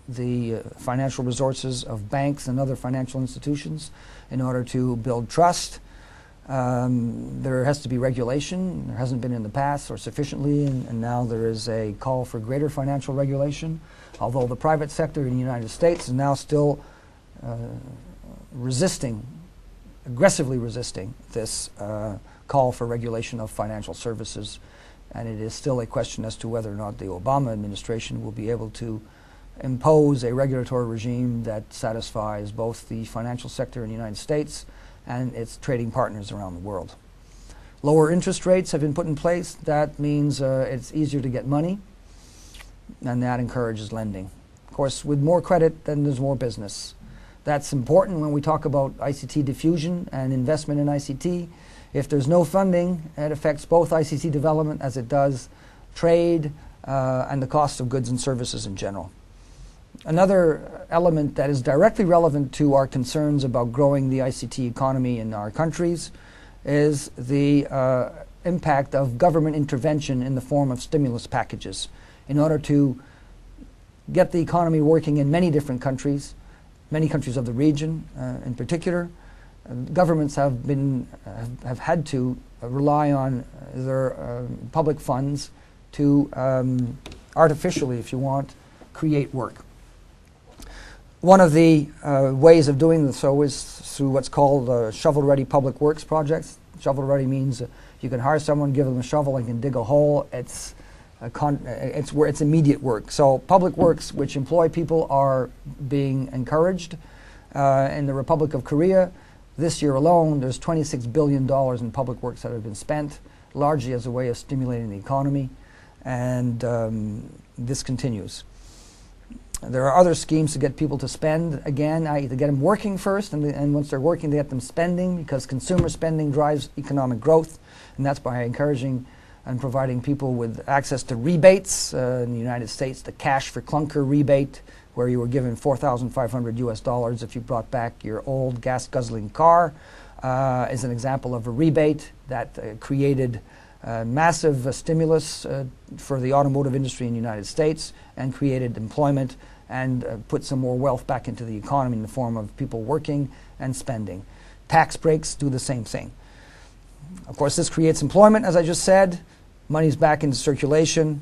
the financial resources of banks and other financial institutions in order to build trust. There has to be regulation. There hasn't been in the past or sufficiently, and now there is a call for greater financial regulation, although the private sector in the United States is now still aggressively resisting this call for regulation of financial services, and it is still a question as to whether or not the Obama administration will be able to impose a regulatory regime that satisfies both the financial sector in the United States and its trading partners around the world. Lower interest rates have been put in place. That means it's easier to get money, and that encourages lending. Of course, with more credit, then there's more business. That's important when we talk about ICT diffusion and investment in ICT. If there's no funding, it affects both ICT development as it does trade and the cost of goods and services in general. Another element that is directly relevant to our concerns about growing the ICT economy in our countries is the impact of government intervention in the form of stimulus packages. In order to get the economy working in many different countries, many countries of the region in particular, governments have had to rely on their public funds to artificially, if you want, create work. One of the ways of doing so is through what's called shovel-ready public works projects. Shovel-ready means you can hire someone, give them a shovel, and can dig a hole. It's immediate work. So public works, which employ people, are being encouraged. In the Republic of Korea, this year alone, there's $26 billion in public works that have been spent, largely as a way of stimulating the economy, and this continues. There are other schemes to get people to spend, again, to get them working first, and once they're working, to get them spending, because consumer spending drives economic growth, and that's by encouraging and providing people with access to rebates. In the United States, the cash for clunker rebate, where you were given $4,500 US if you brought back your old gas-guzzling car, is an example of a rebate that created massive stimulus for the automotive industry in the United States and created employment and put some more wealth back into the economy in the form of people working and spending. Tax breaks do the same thing. Of course, this creates employment, as I just said. Money's back into circulation.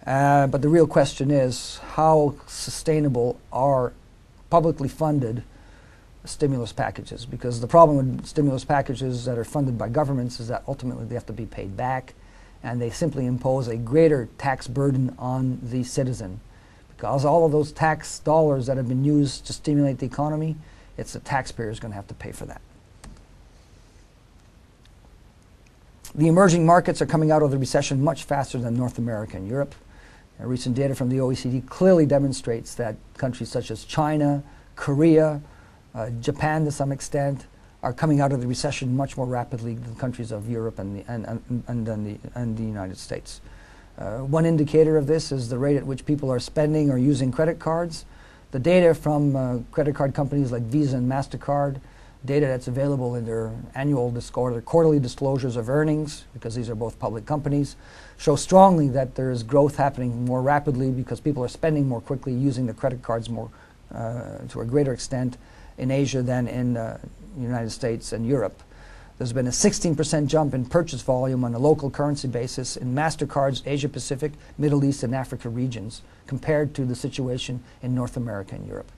But the real question is, how sustainable are publicly funded stimulus packages? Because the problem with stimulus packages that are funded by governments is that ultimately they have to be paid back, and they simply impose a greater tax burden on the citizen. Because all of those tax dollars that have been used to stimulate the economy, it's the taxpayer who's going to have to pay for that. The emerging markets are coming out of the recession much faster than North America and Europe. Recent data from the OECD clearly demonstrates that countries such as China, Korea, Japan to some extent, are coming out of the recession much more rapidly than countries of Europe and the United States. One indicator of this is the rate at which people are spending or using credit cards. The data from credit card companies like Visa and MasterCard, data that's available in their annual or quarterly disclosures of earnings, because these are both public companies, show strongly that there is growth happening more rapidly because people are spending more quickly, using the credit cards more to a greater extent in Asia than in the United States and Europe. There's been a 16% jump in purchase volume on a local currency basis in MasterCard's Asia Pacific, Middle East, and Africa regions compared to the situation in North America and Europe.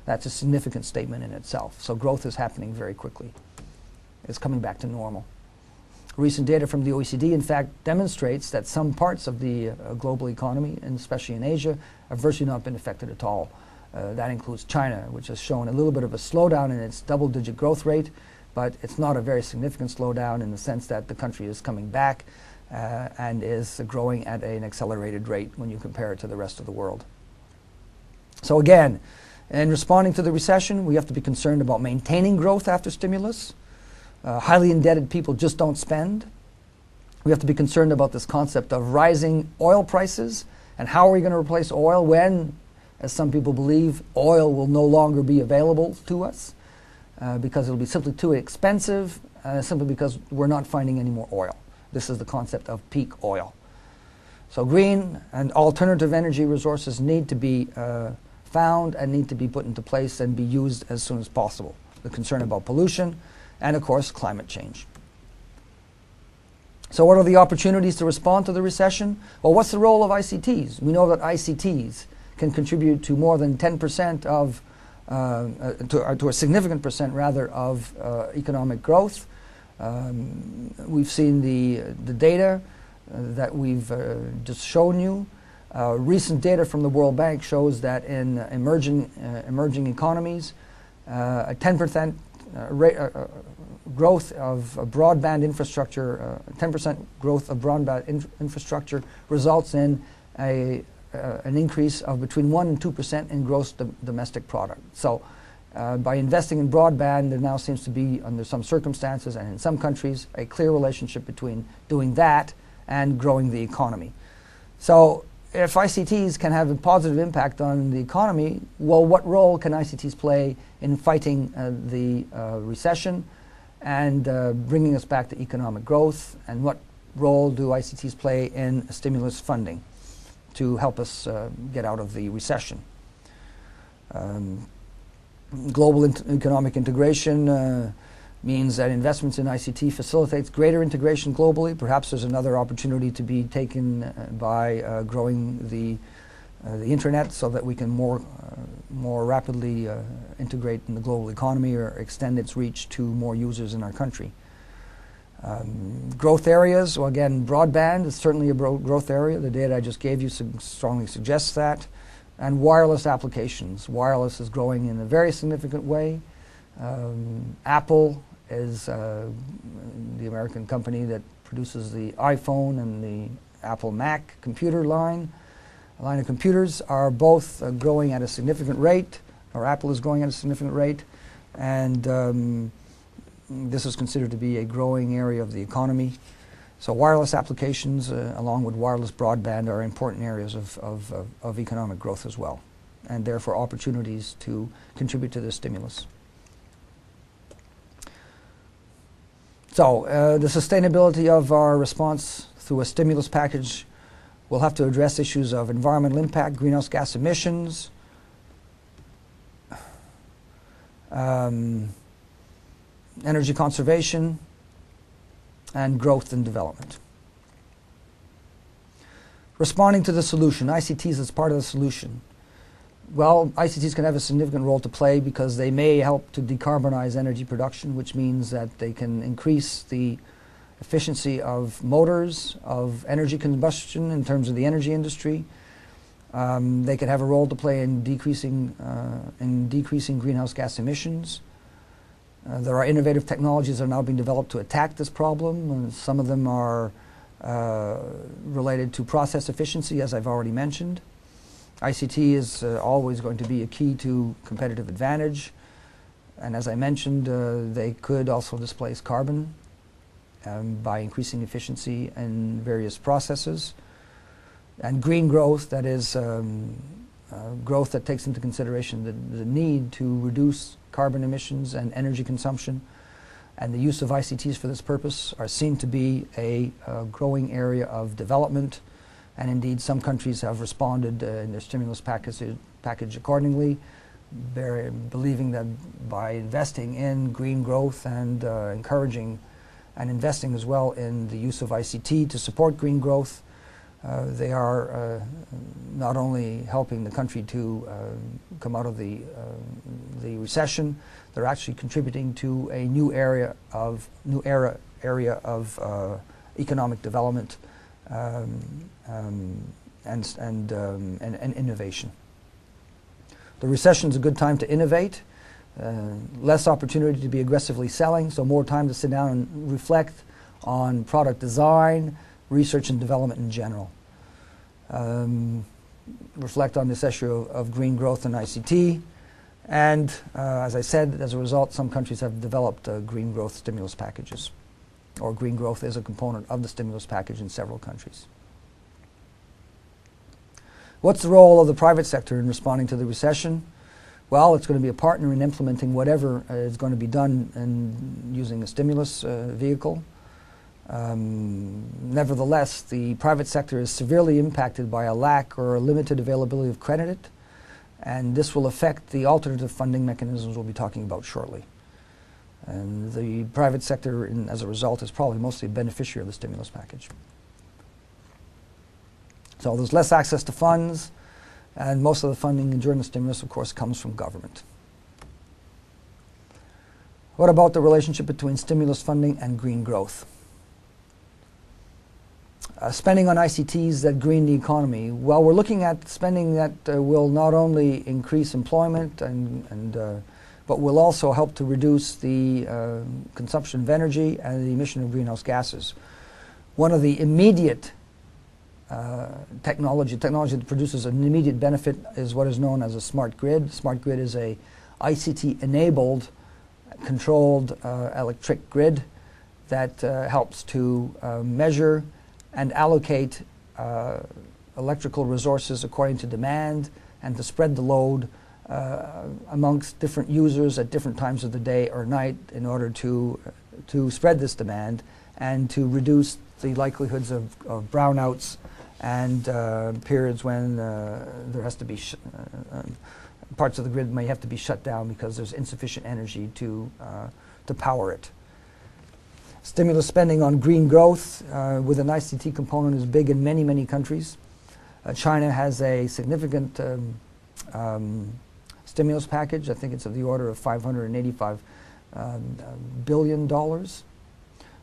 That's a significant statement in itself. So growth is happening very quickly. It's coming back to normal. Recent data from the OECD, in fact, demonstrates that some parts of the global economy, and especially in Asia, have virtually not been affected at all. That includes China, which has shown a little bit of a slowdown in its double-digit growth rate, but it's not a very significant slowdown in the sense that the country is coming back and is growing at an accelerated rate when you compare it to the rest of the world. So again, in responding to the recession, we have to be concerned about maintaining growth after stimulus. Highly indebted people just don't spend. We have to be concerned about this concept of rising oil prices, and how are we going to replace oil when, as some people believe, oil will no longer be available to us because it'll be simply too expensive, simply because we're not finding any more oil. This is the concept of peak oil. So green and alternative energy resources need to be found and need to be put into place and be used as soon as possible. The concern about pollution and, of course, climate change. So what are the opportunities to respond to the recession? Well, what's the role of ICTs? We know that ICTs can contribute to more than 10% of, to a significant percent rather, of economic growth. We've seen the data that we've just shown you. Recent data from the World Bank shows that in emerging economies, a 10% growth of broadband infrastructure, 10% growth of broadband infrastructure results in an increase of between 1% and 2% in gross domestic product. So by investing in broadband, there now seems to be, under some circumstances and in some countries, a clear relationship between doing that and growing the economy. So if ICTs can have a positive impact on the economy, well, what role can ICTs play in fighting the recession and bringing us back to economic growth? And what role do ICTs play in stimulus funding to help us get out of the recession? Global economic integration means that investments in ICT facilitates greater integration globally. Perhaps there's another opportunity to be taken by growing the internet so that we can more rapidly integrate in the global economy or extend its reach to more users in our country. Growth areas, well, again, broadband is certainly a growth area. The data I just gave you strongly suggests that. And wireless applications. Wireless is growing in a very significant way. Apple is the American company that produces the iPhone and the Apple Mac computer line. A line of computers are both growing at a significant rate, or Apple is growing at a significant rate, and this is considered to be a growing area of the economy. So wireless applications, along with wireless broadband, are important areas of economic growth as well, and therefore opportunities to contribute to this stimulus. So the sustainability of our response through a stimulus package will have to address issues of environmental impact, greenhouse gas emissions, energy conservation, and growth and development. Responding to the solution, ICTs as part of the solution. Well, ICTs can have a significant role to play because they may help to decarbonize energy production, which means that they can increase the efficiency of motors, of energy combustion in terms of the energy industry. They could have a role to play in decreasing greenhouse gas emissions. There are innovative technologies that are now being developed to attack this problem. Some of them are related to process efficiency, as I've already mentioned. ICT is always going to be a key to competitive advantage. And as I mentioned, they could also displace carbon by increasing efficiency in various processes. And green growth, that is growth that takes into consideration the need to reduce carbon emissions and energy consumption, and the use of ICTs for this purpose are seen to be a growing area of development. And indeed, some countries have responded in their stimulus package accordingly, believing that by investing in green growth and encouraging and investing as well in the use of ICT to support green growth, they are not only helping the country to come out of the recession, they're actually contributing to a new area of economic development and innovation. The recession is a good time to innovate. Less opportunity to be aggressively selling, so more time to sit down and reflect on product design, research and development in general. Reflect on this issue of green growth and ICT. And as I said, as a result, some countries have developed green growth stimulus packages, or green growth is a component of the stimulus package in several countries. What's the role of the private sector in responding to the recession? Well, it's going to be a partner in implementing whatever is going to be done in using a stimulus vehicle. Nevertheless, the private sector is severely impacted by a lack or a limited availability of credit, and this will affect the alternative funding mechanisms we'll be talking about shortly. And the private sector, as a result, is probably mostly a beneficiary of the stimulus package. So there's less access to funds, and most of the funding during the stimulus, of course, comes from government. What about the relationship between stimulus funding and green growth? Spending on ICTs that green the economy. Well, we're looking at spending that will not only increase employment but will also help to reduce the consumption of energy and the emission of greenhouse gases. One of the immediate technology that produces an immediate benefit is what is known as a smart grid. Smart grid is a ICT-enabled, controlled electric grid that helps to measure and allocate electrical resources according to demand and to spread the load amongst different users at different times of the day or night in order to spread this demand and to reduce the likelihoods of brownouts and periods when there has to be parts of the grid may have to be shut down because there's insufficient energy to power it. Stimulus spending on green growth with an ICT component is big in many, many countries. China has a significant stimulus package. I think it's of the order of $585 billion.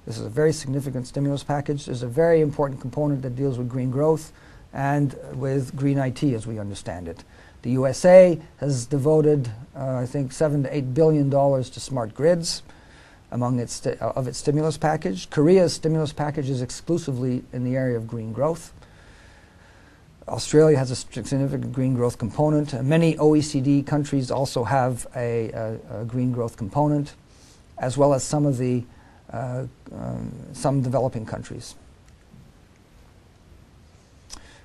This is a very significant stimulus package. There's a very important component that deals with green growth and with green IT as we understand it. The USA has devoted, I think, $7 to $8 billion to smart grids among its stimulus package. Korea's stimulus package is exclusively in the area of green growth. Australia has a significant green growth component. Many OECD countries also have a green growth component, as well as some of the some developing countries.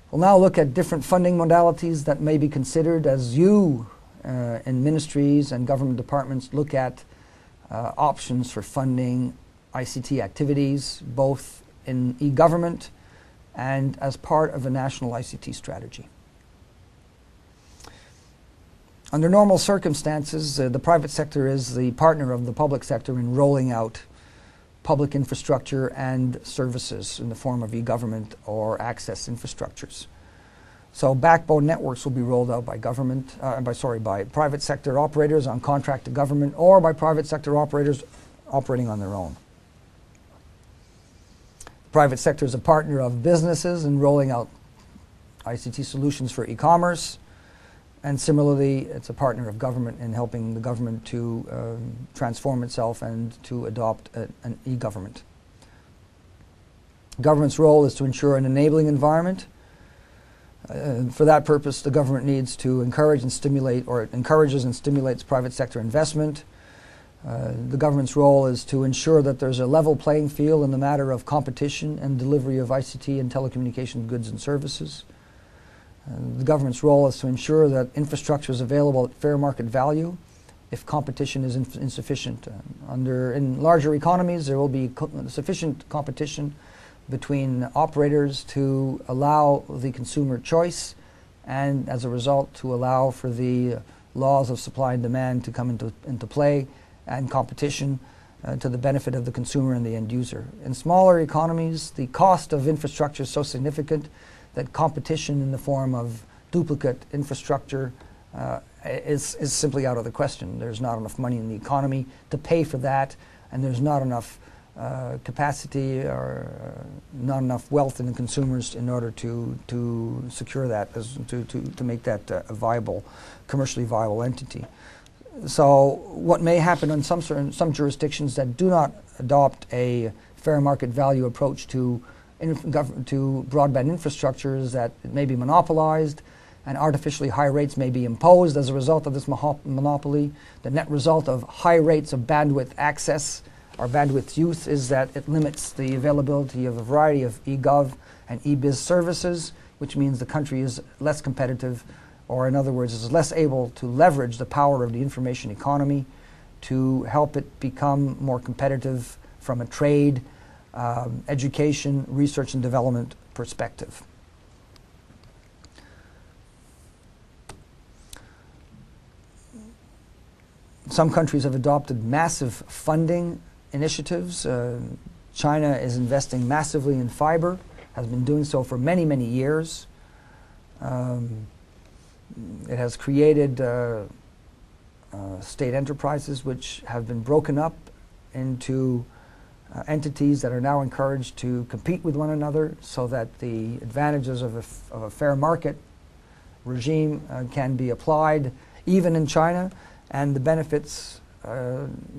We'll now look at different funding modalities that may be considered as you in ministries and government departments look at options for funding ICT activities, both in e-government and as part of a national ICT strategy. Under normal circumstances, the private sector is the partner of the public sector in rolling out public infrastructure and services in the form of e-government or access infrastructures. So backbone networks will be rolled out by by private sector operators on contract to government or by private sector operators operating on their own. The private sector is a partner of businesses in rolling out ICT solutions for e-commerce, and similarly it's a partner of government in helping the government to transform itself and to adopt an e-government. Government's role is to ensure an enabling environment. For that purpose, the government needs to encourage and stimulate, or it encourages and stimulates private sector investment. The government's role is to ensure that there's a level playing field in the matter of competition and delivery of ICT and telecommunication goods and services. The government's role is to ensure that infrastructure is available at fair market value if competition is insufficient. In larger economies, there will be sufficient competition between operators to allow the consumer choice, and as a result to allow for the laws of supply and demand to come into play, and competition to the benefit of the consumer and the end user. In smaller economies, the cost of infrastructure is so significant that competition in the form of duplicate infrastructure is simply out of the question. There's not enough money in the economy to pay for that, and there's not enough capacity or not enough wealth in the consumers in order to secure that, to make that a viable, commercially viable entity. So what may happen in some jurisdictions that do not adopt a fair market value approach to broadband infrastructure is that it may be monopolized, and artificially high rates may be imposed as a result of this monopoly. The net result of high rates of bandwidth access or bandwidth use is that it limits the availability of a variety of e-gov and e-biz services, which means the country is less competitive, or in other words, is less able to leverage the power of the information economy to help it become more competitive from a trade, education, research and development perspective. Some countries have adopted massive funding initiatives. China is investing massively in fiber, has been doing so for many, many years. It has created state enterprises which have been broken up into entities that are now encouraged to compete with one another so that the advantages of a fair market regime can be applied even in China, and the benefits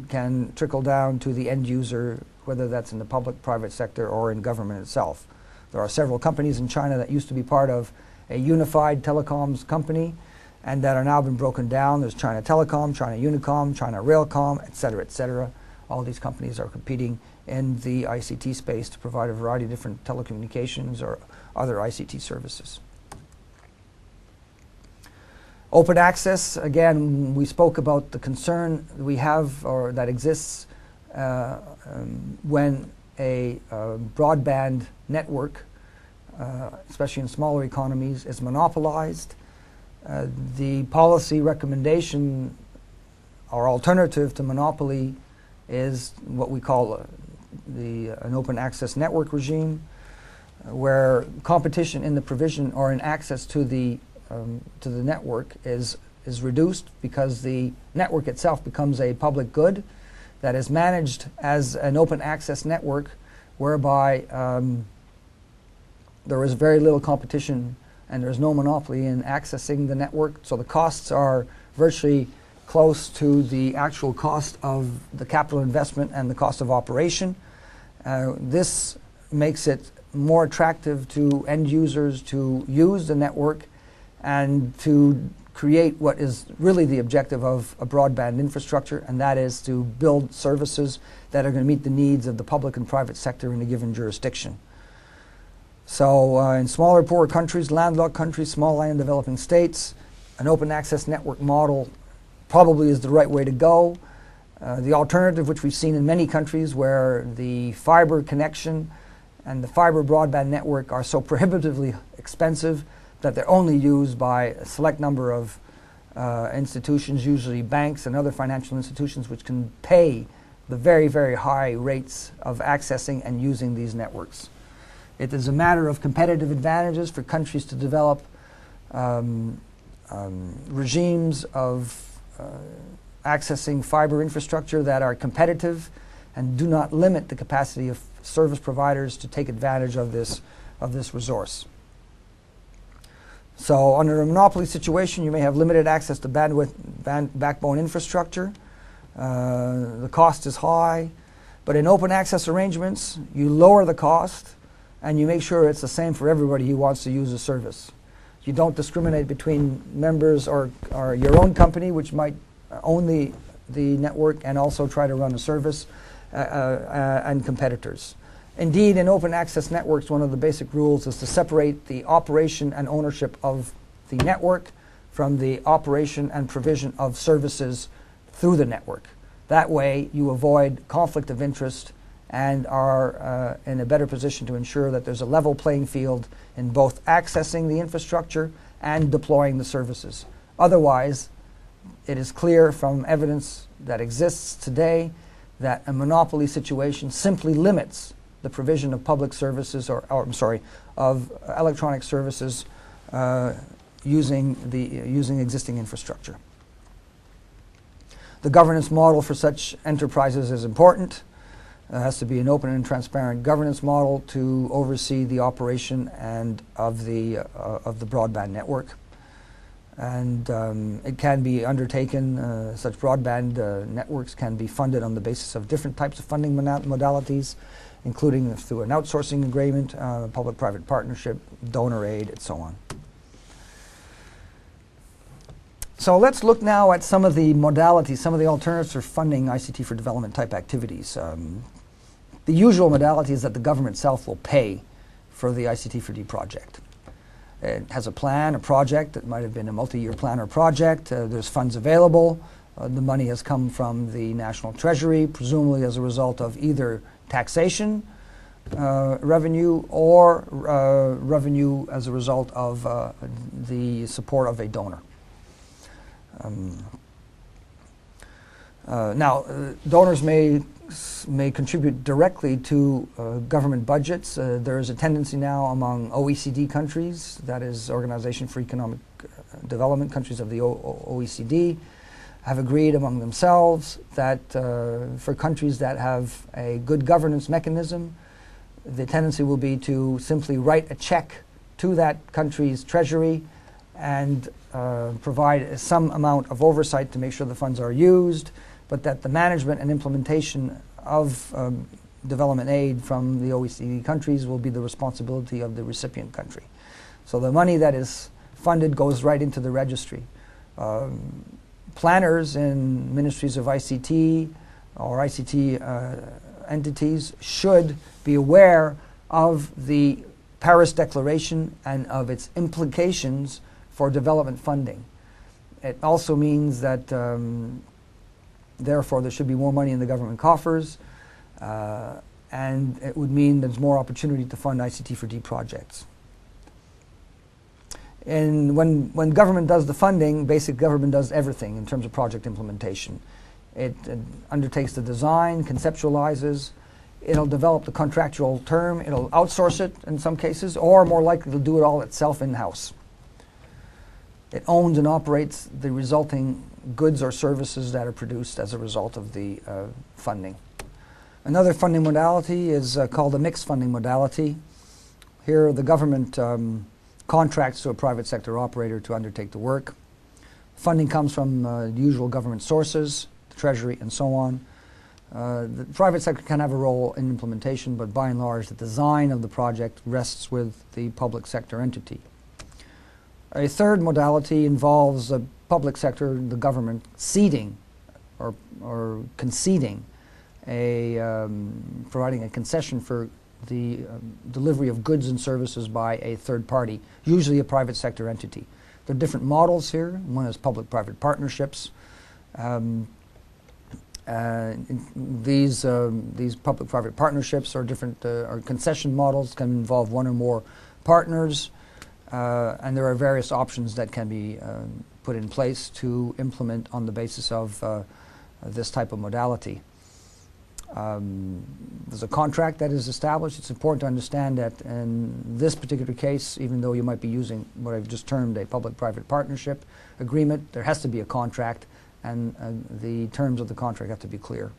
can trickle down to the end user, whether that's in the public, private sector, or in government itself. There are several companies in China that used to be part of a unified telecoms company and that are now been broken down. There's China Telecom, China Unicom, China Railcom, et cetera, et cetera. All these companies are competing in the ICT space to provide a variety of different telecommunications or other ICT services. Open access, again, we spoke about the concern we have or that exists when a broadband network, especially in smaller economies, is monopolized. The policy recommendation or alternative to monopoly is what we call an open access network regime, where competition in the provision or in access to the network is reduced because the network itself becomes a public good that is managed as an open access network, whereby there is very little competition and there is no monopoly in accessing the network. So the costs are virtually close to the actual cost of the capital investment and the cost of operation. This makes it more attractive to end users to use the network and to create what is really the objective of a broadband infrastructure, and that is to build services that are going to meet the needs of the public and private sector in a given jurisdiction. So in smaller, poorer countries, landlocked countries, small land developing states, an open access network model probably is the right way to go. The alternative, which we've seen in many countries where the fiber connection and the fiber broadband network are so prohibitively expensive that they're only used by a select number of institutions, usually banks and other financial institutions, which can pay the very, very high rates of accessing and using these networks. It is a matter of competitive advantages for countries to develop regimes of accessing fiber infrastructure that are competitive and do not limit the capacity of service providers to take advantage of this resource. So under a monopoly situation, you may have limited access to backbone infrastructure. The cost is high, but in open access arrangements, you lower the cost and you make sure it's the same for everybody who wants to use the service. You don't discriminate between members or your own company, which might own the network and also try to run a service, and competitors. Indeed, in open access networks, one of the basic rules is to separate the operation and ownership of the network from the operation and provision of services through the network. That way, you avoid conflict of interest and are in a better position to ensure that there's a level playing field in both accessing the infrastructure and deploying the services. Otherwise, it is clear from evidence that exists today that a monopoly situation simply limits the provision of public services, of electronic services using existing infrastructure. The governance model for such enterprises is important. There has to be an open and transparent governance model to oversee the operation and of the broadband network. And it can be undertaken, such broadband networks can be funded on the basis of different types of funding modalities, including through an outsourcing agreement, public-private partnership, donor aid, and so on. So let's look now at some of the modalities, some of the alternatives for funding ICT for development type activities. The usual modality is that the government itself will pay for the ICT for D project. It has a plan, a project. It might have been a multi-year plan or project. There's funds available. The money has come from the National Treasury, presumably as a result of either taxation revenue or revenue as a result of the support of a donor. Donors may contribute directly to government budgets. There is a tendency now among OECD countries, that is Organization for Economic Development, countries of the OECD, have agreed among themselves that for countries that have a good governance mechanism, the tendency will be to simply write a check to that country's treasury and provide some amount of oversight to make sure the funds are used, but that the management and implementation of development aid from the OECD countries will be the responsibility of the recipient country. So the money that is funded goes right into the registry. Planners in ministries of ICT or ICT entities should be aware of the Paris Declaration and of its implications for development funding. It also means that therefore there should be more money in the government coffers, and it would mean there's more opportunity to fund ICT for D projects. And when government does the funding, basic government does everything in terms of project implementation. It undertakes the design, conceptualizes, it'll develop the contractual term, it'll outsource it in some cases, or more likely it'll do it all itself in-house. It owns and operates the resulting goods or services that are produced as a result of the funding. Another funding modality is called a mixed funding modality. Here the government contracts to a private sector operator to undertake the work. Funding comes from the usual government sources, the Treasury, and so on. The private sector can have a role in implementation, but by and large the design of the project rests with the public sector entity. A third modality involves the public sector, the government, ceding or conceding providing a concession for the delivery of goods and services by a third party, usually a private sector entity. There are different models here. One is public-private partnerships. These public-private partnerships are different, or concession models, can involve one or more partners, and there are various options that can be put in place to implement on the basis of this type of modality. There's a contract that is established. It's important to understand that in this particular case, even though you might be using what I've just termed a public-private partnership agreement, there has to be a contract, and the terms of the contract have to be clear.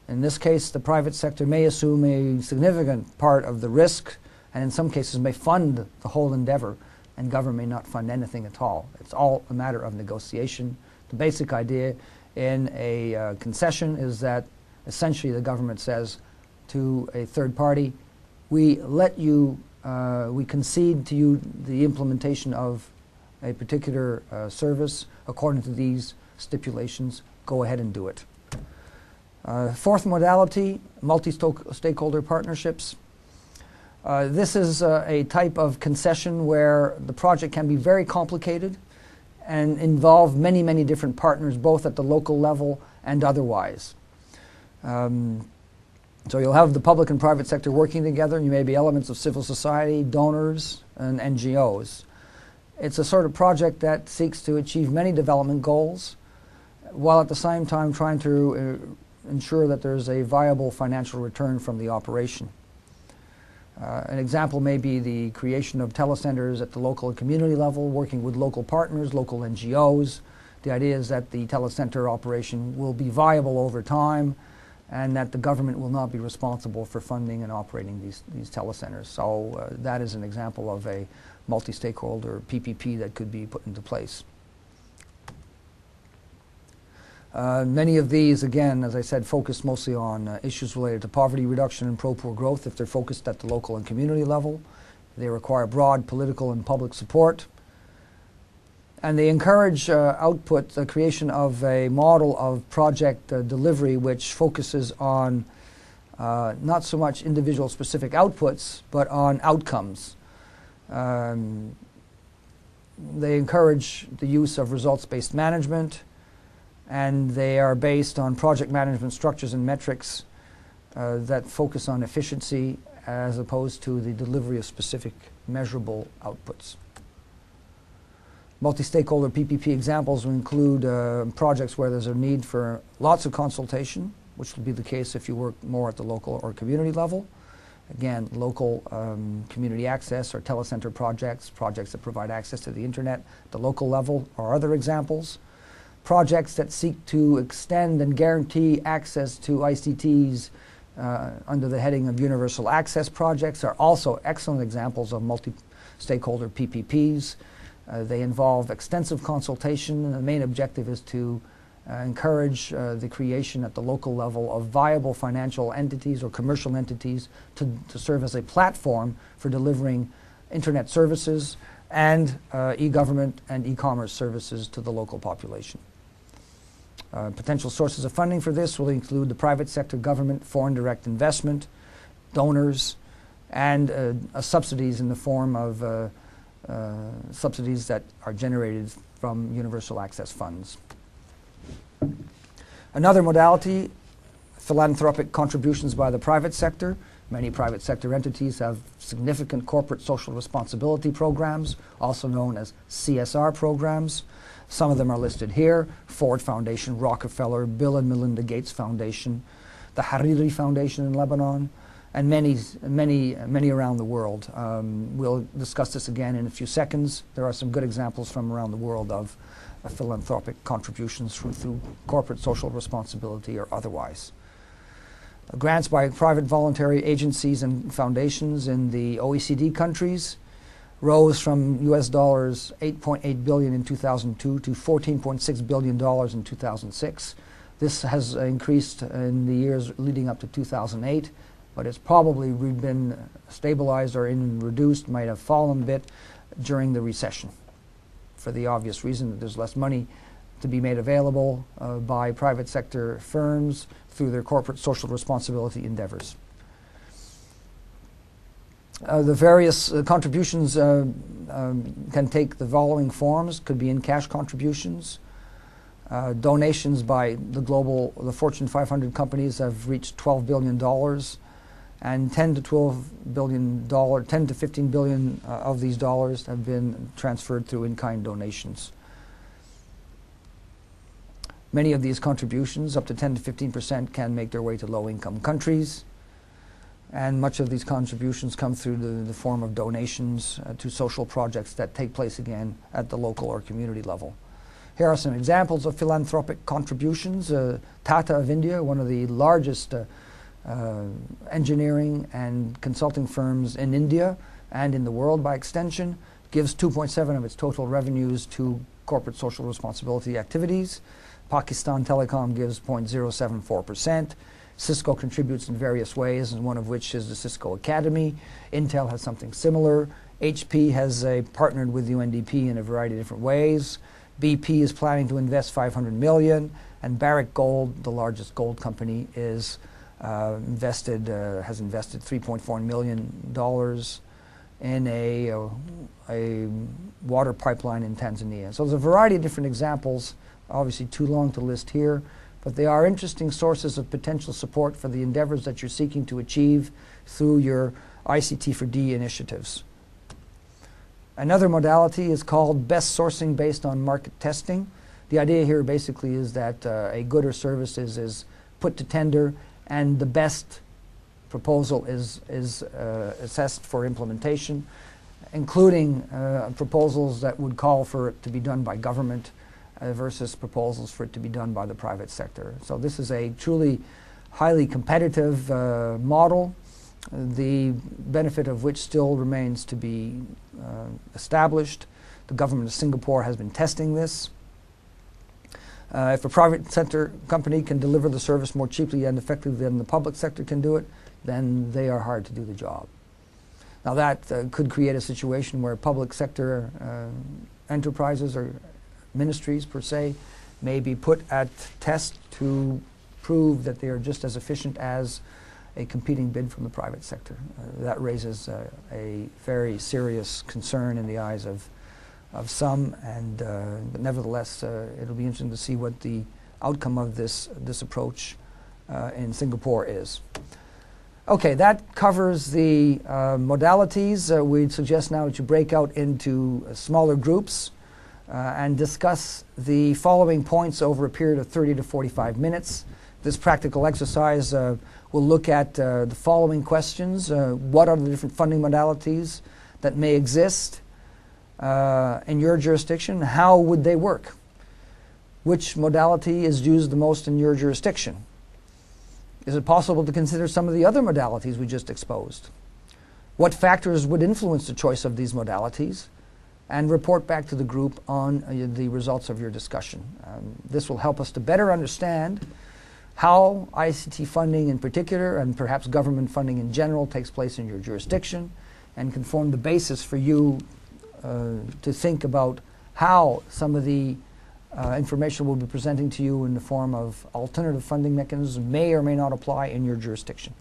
In this case, the private sector may assume a significant part of the risk, and in some cases may fund the whole endeavor, and government may not fund anything at all. It's all a matter of negotiation. The basic idea in a concession is that essentially the government says to a third party, we let you, we concede to you the implementation of a particular service according to these stipulations, go ahead and do it. Fourth modality, multi-stakeholder partnerships. This is a type of concession where the project can be very complicated and involve many, many different partners, both at the local level and otherwise. So you'll have the public and private sector working together, and you may be elements of civil society, donors, and NGOs. It's a sort of project that seeks to achieve many development goals, while at the same time trying to ensure that there's a viable financial return from the operation. An example may be the creation of telecenters at the local and community level, working with local partners, local NGOs. The idea is that the telecenter operation will be viable over time, and that the government will not be responsible for funding and operating these telecenters. So that is an example of a multi-stakeholder PPP that could be put into place. Many of these, again, as I said, focus mostly on issues related to poverty reduction and pro-poor growth if they're focused at the local and community level. They require broad political and public support. And they encourage output, the creation of a model of project delivery which focuses on not so much individual specific outputs, but on outcomes. They encourage the use of results-based management, and they are based on project management structures and metrics that focus on efficiency as opposed to the delivery of specific measurable outputs. Multi-stakeholder PPP examples will include projects where there's a need for lots of consultation, which will be the case if you work more at the local or community level. Again, local community access or telecenter projects, projects that provide access to the internet at the local level are other examples. Projects that seek to extend and guarantee access to ICTs under the heading of universal access projects are also excellent examples of multi-stakeholder PPPs. They involve extensive consultation, and the main objective is to encourage the creation at the local level of viable financial entities or commercial entities to serve as a platform for delivering internet services and e-government and e-commerce services to the local population. Potential sources of funding for this will include the private sector, government, foreign direct investment, donors, and subsidies in the form of subsidies that are generated from universal access funds. Another modality, philanthropic contributions by the private sector. Many private sector entities have significant corporate social responsibility programs, also known as CSR programs. Some of them are listed here: Ford Foundation, Rockefeller, Bill and Melinda Gates Foundation, the Hariri Foundation in Lebanon, and many around the world. We'll discuss this again in a few seconds. There are some good examples from around the world of philanthropic contributions through corporate social responsibility or otherwise. Grants by private voluntary agencies and foundations in the OECD countries rose from US dollars 8.8 billion in 2002 to $14.6 billion in 2006. This has increased in the years leading up to 2008, but it's probably been stabilized or even reduced, might have fallen a bit during the recession, for the obvious reason that there's less money to be made available by private sector firms through their corporate social responsibility endeavors. The various contributions can take the following forms. Could be in cash contributions. Donations by the Fortune 500 companies have reached $12 billion, and 10 to 15 billion of these dollars have been transferred through in-kind donations. Many of these contributions, up to 10 to 15%, can make their way to low-income countries, and much of these contributions come through the form of donations to social projects that take place again at the local or community level. Here are some examples of philanthropic contributions. Tata of India, one of the largest engineering and consulting firms in India and in the world by extension, gives 2.7% of its total revenues to corporate social responsibility activities. Pakistan Telecom gives 0.074%. Cisco contributes in various ways, and one of which is the Cisco Academy. Intel has something similar. HP has partnered with UNDP in a variety of different ways. BP is planning to invest $500 million, And Barrick Gold, the largest gold company, has invested $3.4 million in a water pipeline in Tanzania. So there's a variety of different examples, obviously too long to list here, but they are interesting sources of potential support for the endeavors that you're seeking to achieve through your ICT for D initiatives. Another modality is called best sourcing based on market testing. The idea here basically is that a good or service is put to tender and the best proposal is assessed for implementation, including proposals that would call for it to be done by government versus proposals for it to be done by the private sector. So this is a truly highly competitive model, the benefit of which still remains to be established. The government of Singapore has been testing this. If a private sector company can deliver the service more cheaply and effectively than the public sector can do it, then they are hard to do the job. Now that could create a situation where public sector enterprises or ministries per se may be put at test to prove that they are just as efficient as a competing bid from the private sector. That raises a very serious concern in the eyes of some, and but nevertheless it'll be interesting to see what the outcome of this approach in Singapore is. Okay, that covers the modalities. We'd suggest now that you break out into smaller groups and discuss the following points over a period of 30 to 45 minutes. This practical exercise will look at the following questions. What are the different funding modalities that may exist in your jurisdiction? How would they work? Which modality is used the most in your jurisdiction? Is it possible to consider some of the other modalities we just exposed? What factors would influence the choice of these modalities? And report back to the group on the results of your discussion. This will help us to better understand how ICT funding in particular, and perhaps government funding in general, takes place in your jurisdiction, and can form the basis for you to think about how some of the information we'll be presenting to you in the form of alternative funding mechanisms may or may not apply in your jurisdiction.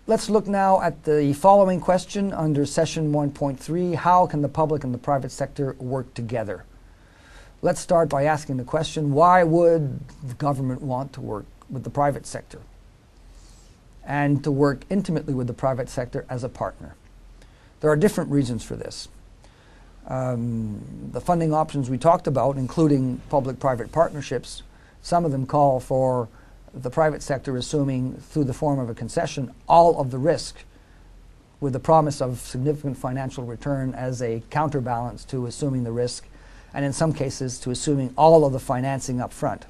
Let's look now at the following question under session 1.3. How can the public and the private sector work together? Let's start by asking the question, why would the government want to work with the private sector and to work intimately with the private sector as a partner? There are different reasons for this. The funding options we talked about, including public-private partnerships, some of them call for the private sector assuming, through the form of a concession, all of the risk with the promise of significant financial return as a counterbalance to assuming the risk, and in some cases to assuming all of the financing up front.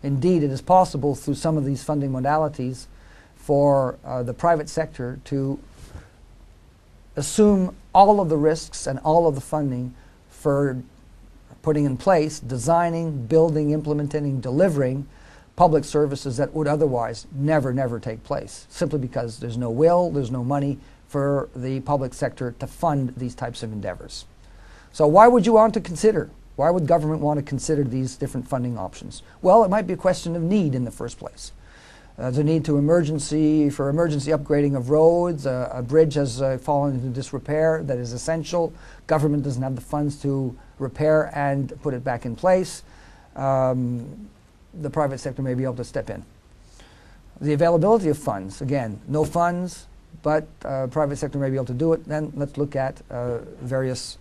Indeed, it is possible through some of these funding modalities for the private sector to assume all of the risks and all of the funding for putting in place, designing, building, implementing, delivering public services that would otherwise never take place, simply because there's no will, there's no money for the public sector to fund these types of endeavors. So why would you want to consider? Why would government want to consider these different funding options? Well, it might be a question of need in the first place. The need for emergency upgrading of roads. A bridge has fallen into disrepair that is essential. Government doesn't have the funds to repair and put it back in place. The private sector may be able to step in. The availability of funds, again, no funds, but private sector may be able to do it. Then let's look at various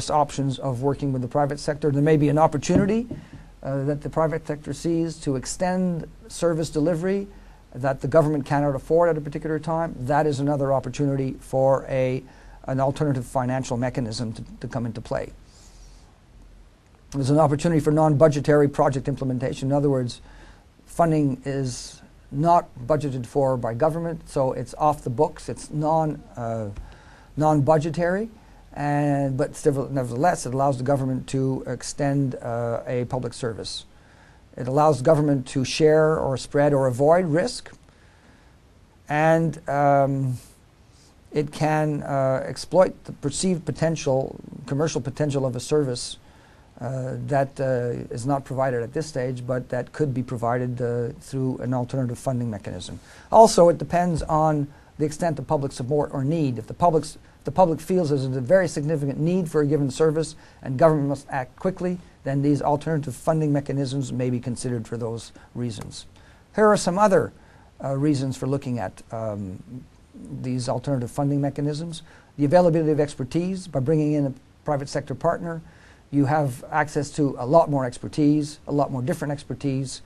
options of working with the private sector. There may be an opportunity that the private sector sees to extend service delivery that the government cannot afford at a particular time. That is another opportunity for an alternative financial mechanism to come into play. There's an opportunity for non-budgetary project implementation. In other words, funding is not budgeted for by government, so it's off the books. It's non-budgetary, but nevertheless, it allows the government to extend a public service. It allows the government to share or spread or avoid risk, and it can exploit the perceived potential, commercial potential of a service that is not provided at this stage, but that could be provided through an alternative funding mechanism. Also, it depends on the extent of public support or need. If the public feels there's a very significant need for a given service and government must act quickly, then these alternative funding mechanisms may be considered for those reasons. Here are some other reasons for looking at these alternative funding mechanisms. The availability of expertise. By bringing in a private sector partner, you have access to a lot more expertise, a lot more different expertise,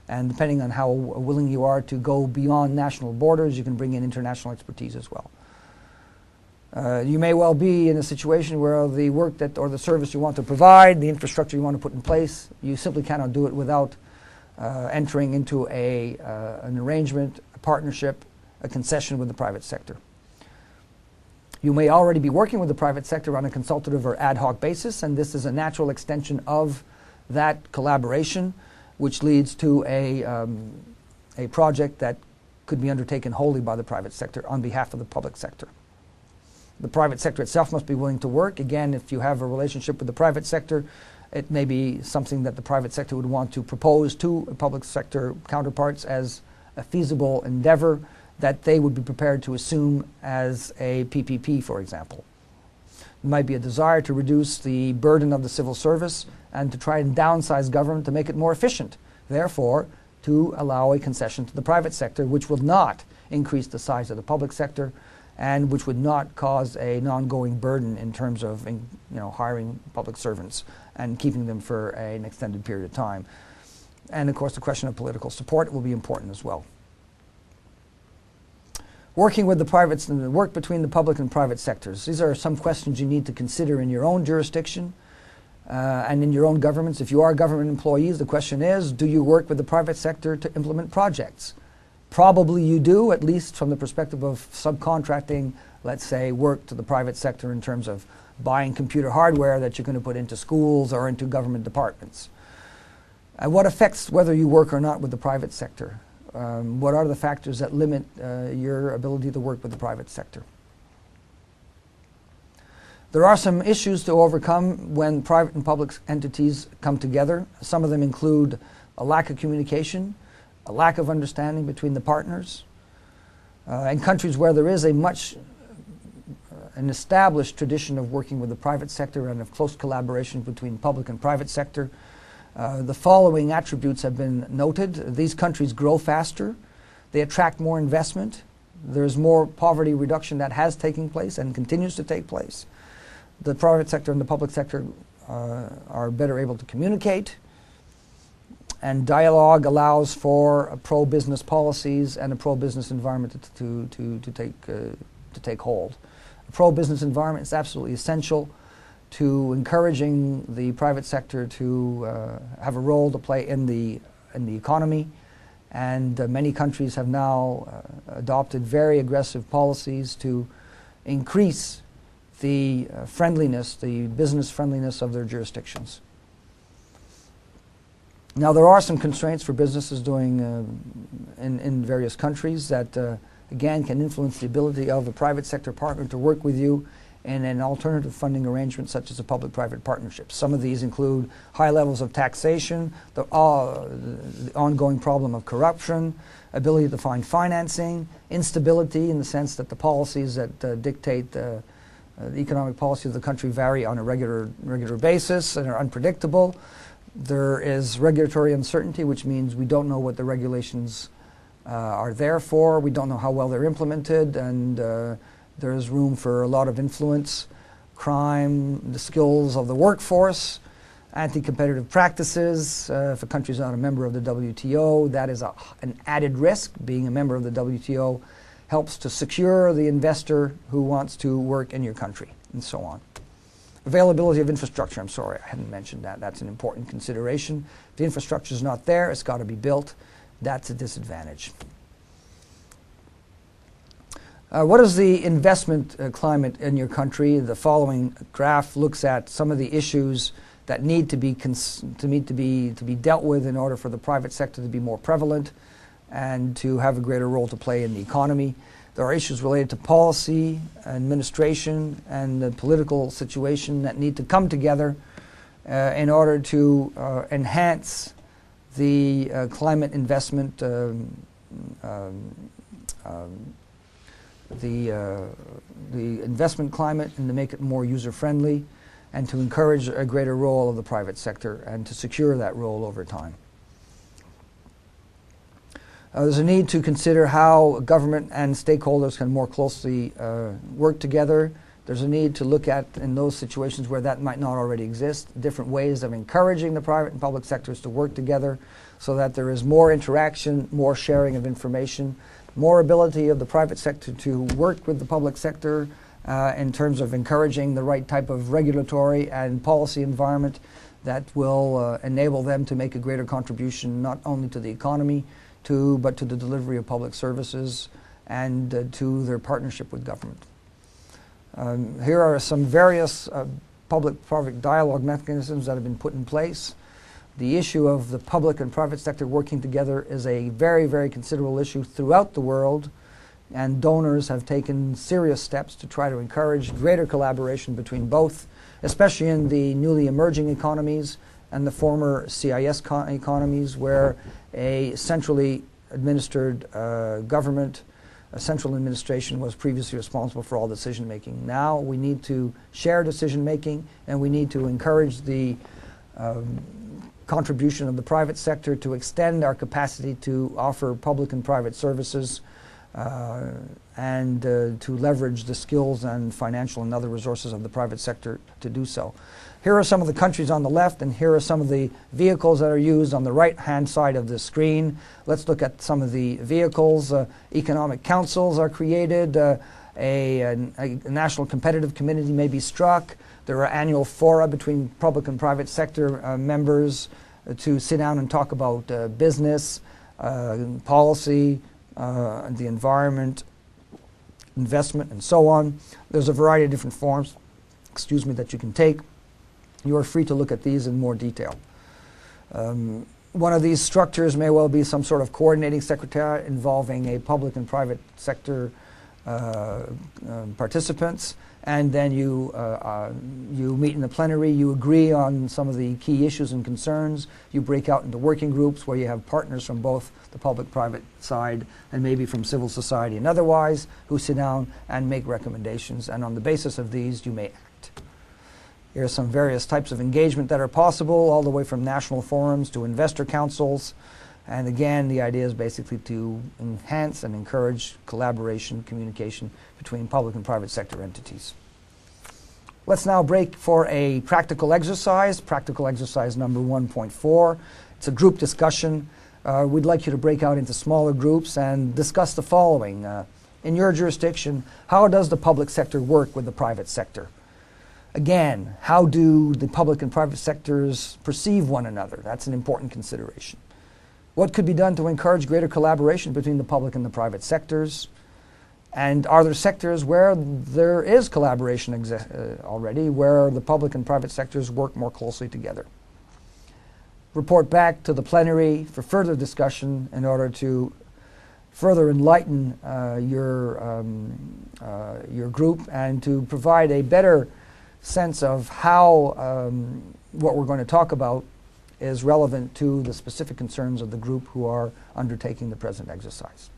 and depending on how willing you are to go beyond national borders, you can bring in international expertise as well. You may well be in a situation where the work that or the service you want to provide, the infrastructure you want to put in place, you simply cannot do it without entering into an arrangement, a partnership, a concession with the private sector. You may already be working with the private sector on a consultative or ad hoc basis, and this is a natural extension of that collaboration, which leads to a project that could be undertaken wholly by the private sector on behalf of the public sector. The private sector itself must be willing to work. Again, if you have a relationship with the private sector, it may be something that the private sector would want to propose to public sector counterparts as a feasible endeavor that they would be prepared to assume as a PPP, for example. There might be a desire to reduce the burden of the civil service and to try and downsize government to make it more efficient. Therefore, to allow a concession to the private sector, which will not increase the size of the public sector and which would not cause an ongoing burden in terms of hiring public servants and keeping them for an extended period of time. And of course, the question of political support will be important as well. Working with the privates and the work between the public and private sectors. These are some questions you need to consider in your own jurisdiction and in your own governments. If you are government employees, the question is, do you work with the private sector to implement projects? Probably you do, at least from the perspective of subcontracting, let's say, work to the private sector in terms of buying computer hardware that you're going to put into schools or into government departments. What affects whether you work or not with the private sector? What are the factors that limit your ability to work with the private sector? There are some issues to overcome when private and public entities come together. Some of them include a lack of communication, a lack of understanding between the partners. In countries where there is an established tradition of working with the private sector and of close collaboration between public and private sector, the following attributes have been noted. These countries grow faster. They attract more investment. There's more poverty reduction that has taken place and continues to take place. The private sector and the public sector are better able to communicate. And dialogue allows for pro-business policies and a pro-business environment to take hold. A pro-business environment is absolutely essential to encouraging the private sector to have a role to play in the economy, and many countries have now adopted very aggressive policies to increase the friendliness, the business friendliness of their jurisdictions. Now, there are some constraints for businesses doing in various countries that again can influence the ability of a private sector partner to work with you in an alternative funding arrangement such as a public-private partnership. Some of these include high levels of taxation, the ongoing problem of corruption, ability to find financing, instability in the sense that the policies that dictate the economic policy of the country vary on a regular basis and are unpredictable. There is regulatory uncertainty, which means we don't know what the regulations are there for. We don't know how well they're implemented, and there is room for a lot of influence, crime, the skills of the workforce, anti-competitive practices. If a country is not a member of the WTO, that is an added risk. Being a member of the WTO helps to secure the investor who wants to work in your country, and so on. Availability of infrastructure, I'm sorry, I hadn't mentioned that. That's an important consideration. If the infrastructure is not there, it's got to be built. That's a disadvantage. What is the investment climate in your country? The following graph looks at some of the issues that need to be dealt with in order for the private sector to be more prevalent and to have a greater role to play in the economy. There are issues related to policy, administration, and the political situation that need to come together in order to enhance the climate investment, the investment climate, and to make it more user-friendly, and to encourage a greater role of the private sector and to secure that role over time. There's a need to consider how government and stakeholders can more closely work together. There's a need to look at, in those situations where that might not already exist, different ways of encouraging the private and public sectors to work together so that there is more interaction, more sharing of information, more ability of the private sector to work with the public sector in terms of encouraging the right type of regulatory and policy environment that will enable them to make a greater contribution not only to the economy, but to the delivery of public services and to their partnership with government. Here are some various public-private dialogue mechanisms that have been put in place. The issue of the public and private sector working together is a very, very considerable issue throughout the world, and donors have taken serious steps to try to encourage greater collaboration between both, especially in the newly emerging economies and the former CIS economies, where a centrally administered government, a central administration was previously responsible for all decision making. Now we need to share decision making, and we need to encourage the contribution of the private sector to extend our capacity to offer public and private services and to leverage the skills and financial and other resources of the private sector to do so. Here are some of the countries on the left, and here are some of the vehicles that are used on the right-hand side of the screen. Let's look at some of the vehicles. Economic councils are created. A national competitive committee may be struck. There are annual fora between public and private sector members to sit down and talk about business, policy, the environment, investment, and so on. There's a variety of different forms, that you can take. You are free to look at these in more detail. One of these structures may well be some sort of coordinating secretariat involving a public and private sector participants, and then you meet in the plenary, you agree on some of the key issues and concerns, you break out into working groups where you have partners from both the public-private side and maybe from civil society and otherwise, who sit down and make recommendations, and on the basis of these you may act. Here are some various types of engagement that are possible, all the way from national forums to investor councils. And again, the idea is basically to enhance and encourage collaboration, communication between public and private sector entities. Let's now break for a practical exercise number 1.4. It's a group discussion. We'd like you to break out into smaller groups and discuss the following. In your jurisdiction, how does the public sector work with the private sector? Again, how do the public and private sectors perceive one another? That's an important consideration. What could be done to encourage greater collaboration between the public and the private sectors? And are there sectors where there is collaboration already, where the public and private sectors work more closely together? Report back to the plenary for further discussion in order to further enlighten your group and to provide a better sense of how what we're going to talk about is relevant to the specific concerns of the group who are undertaking the present exercise.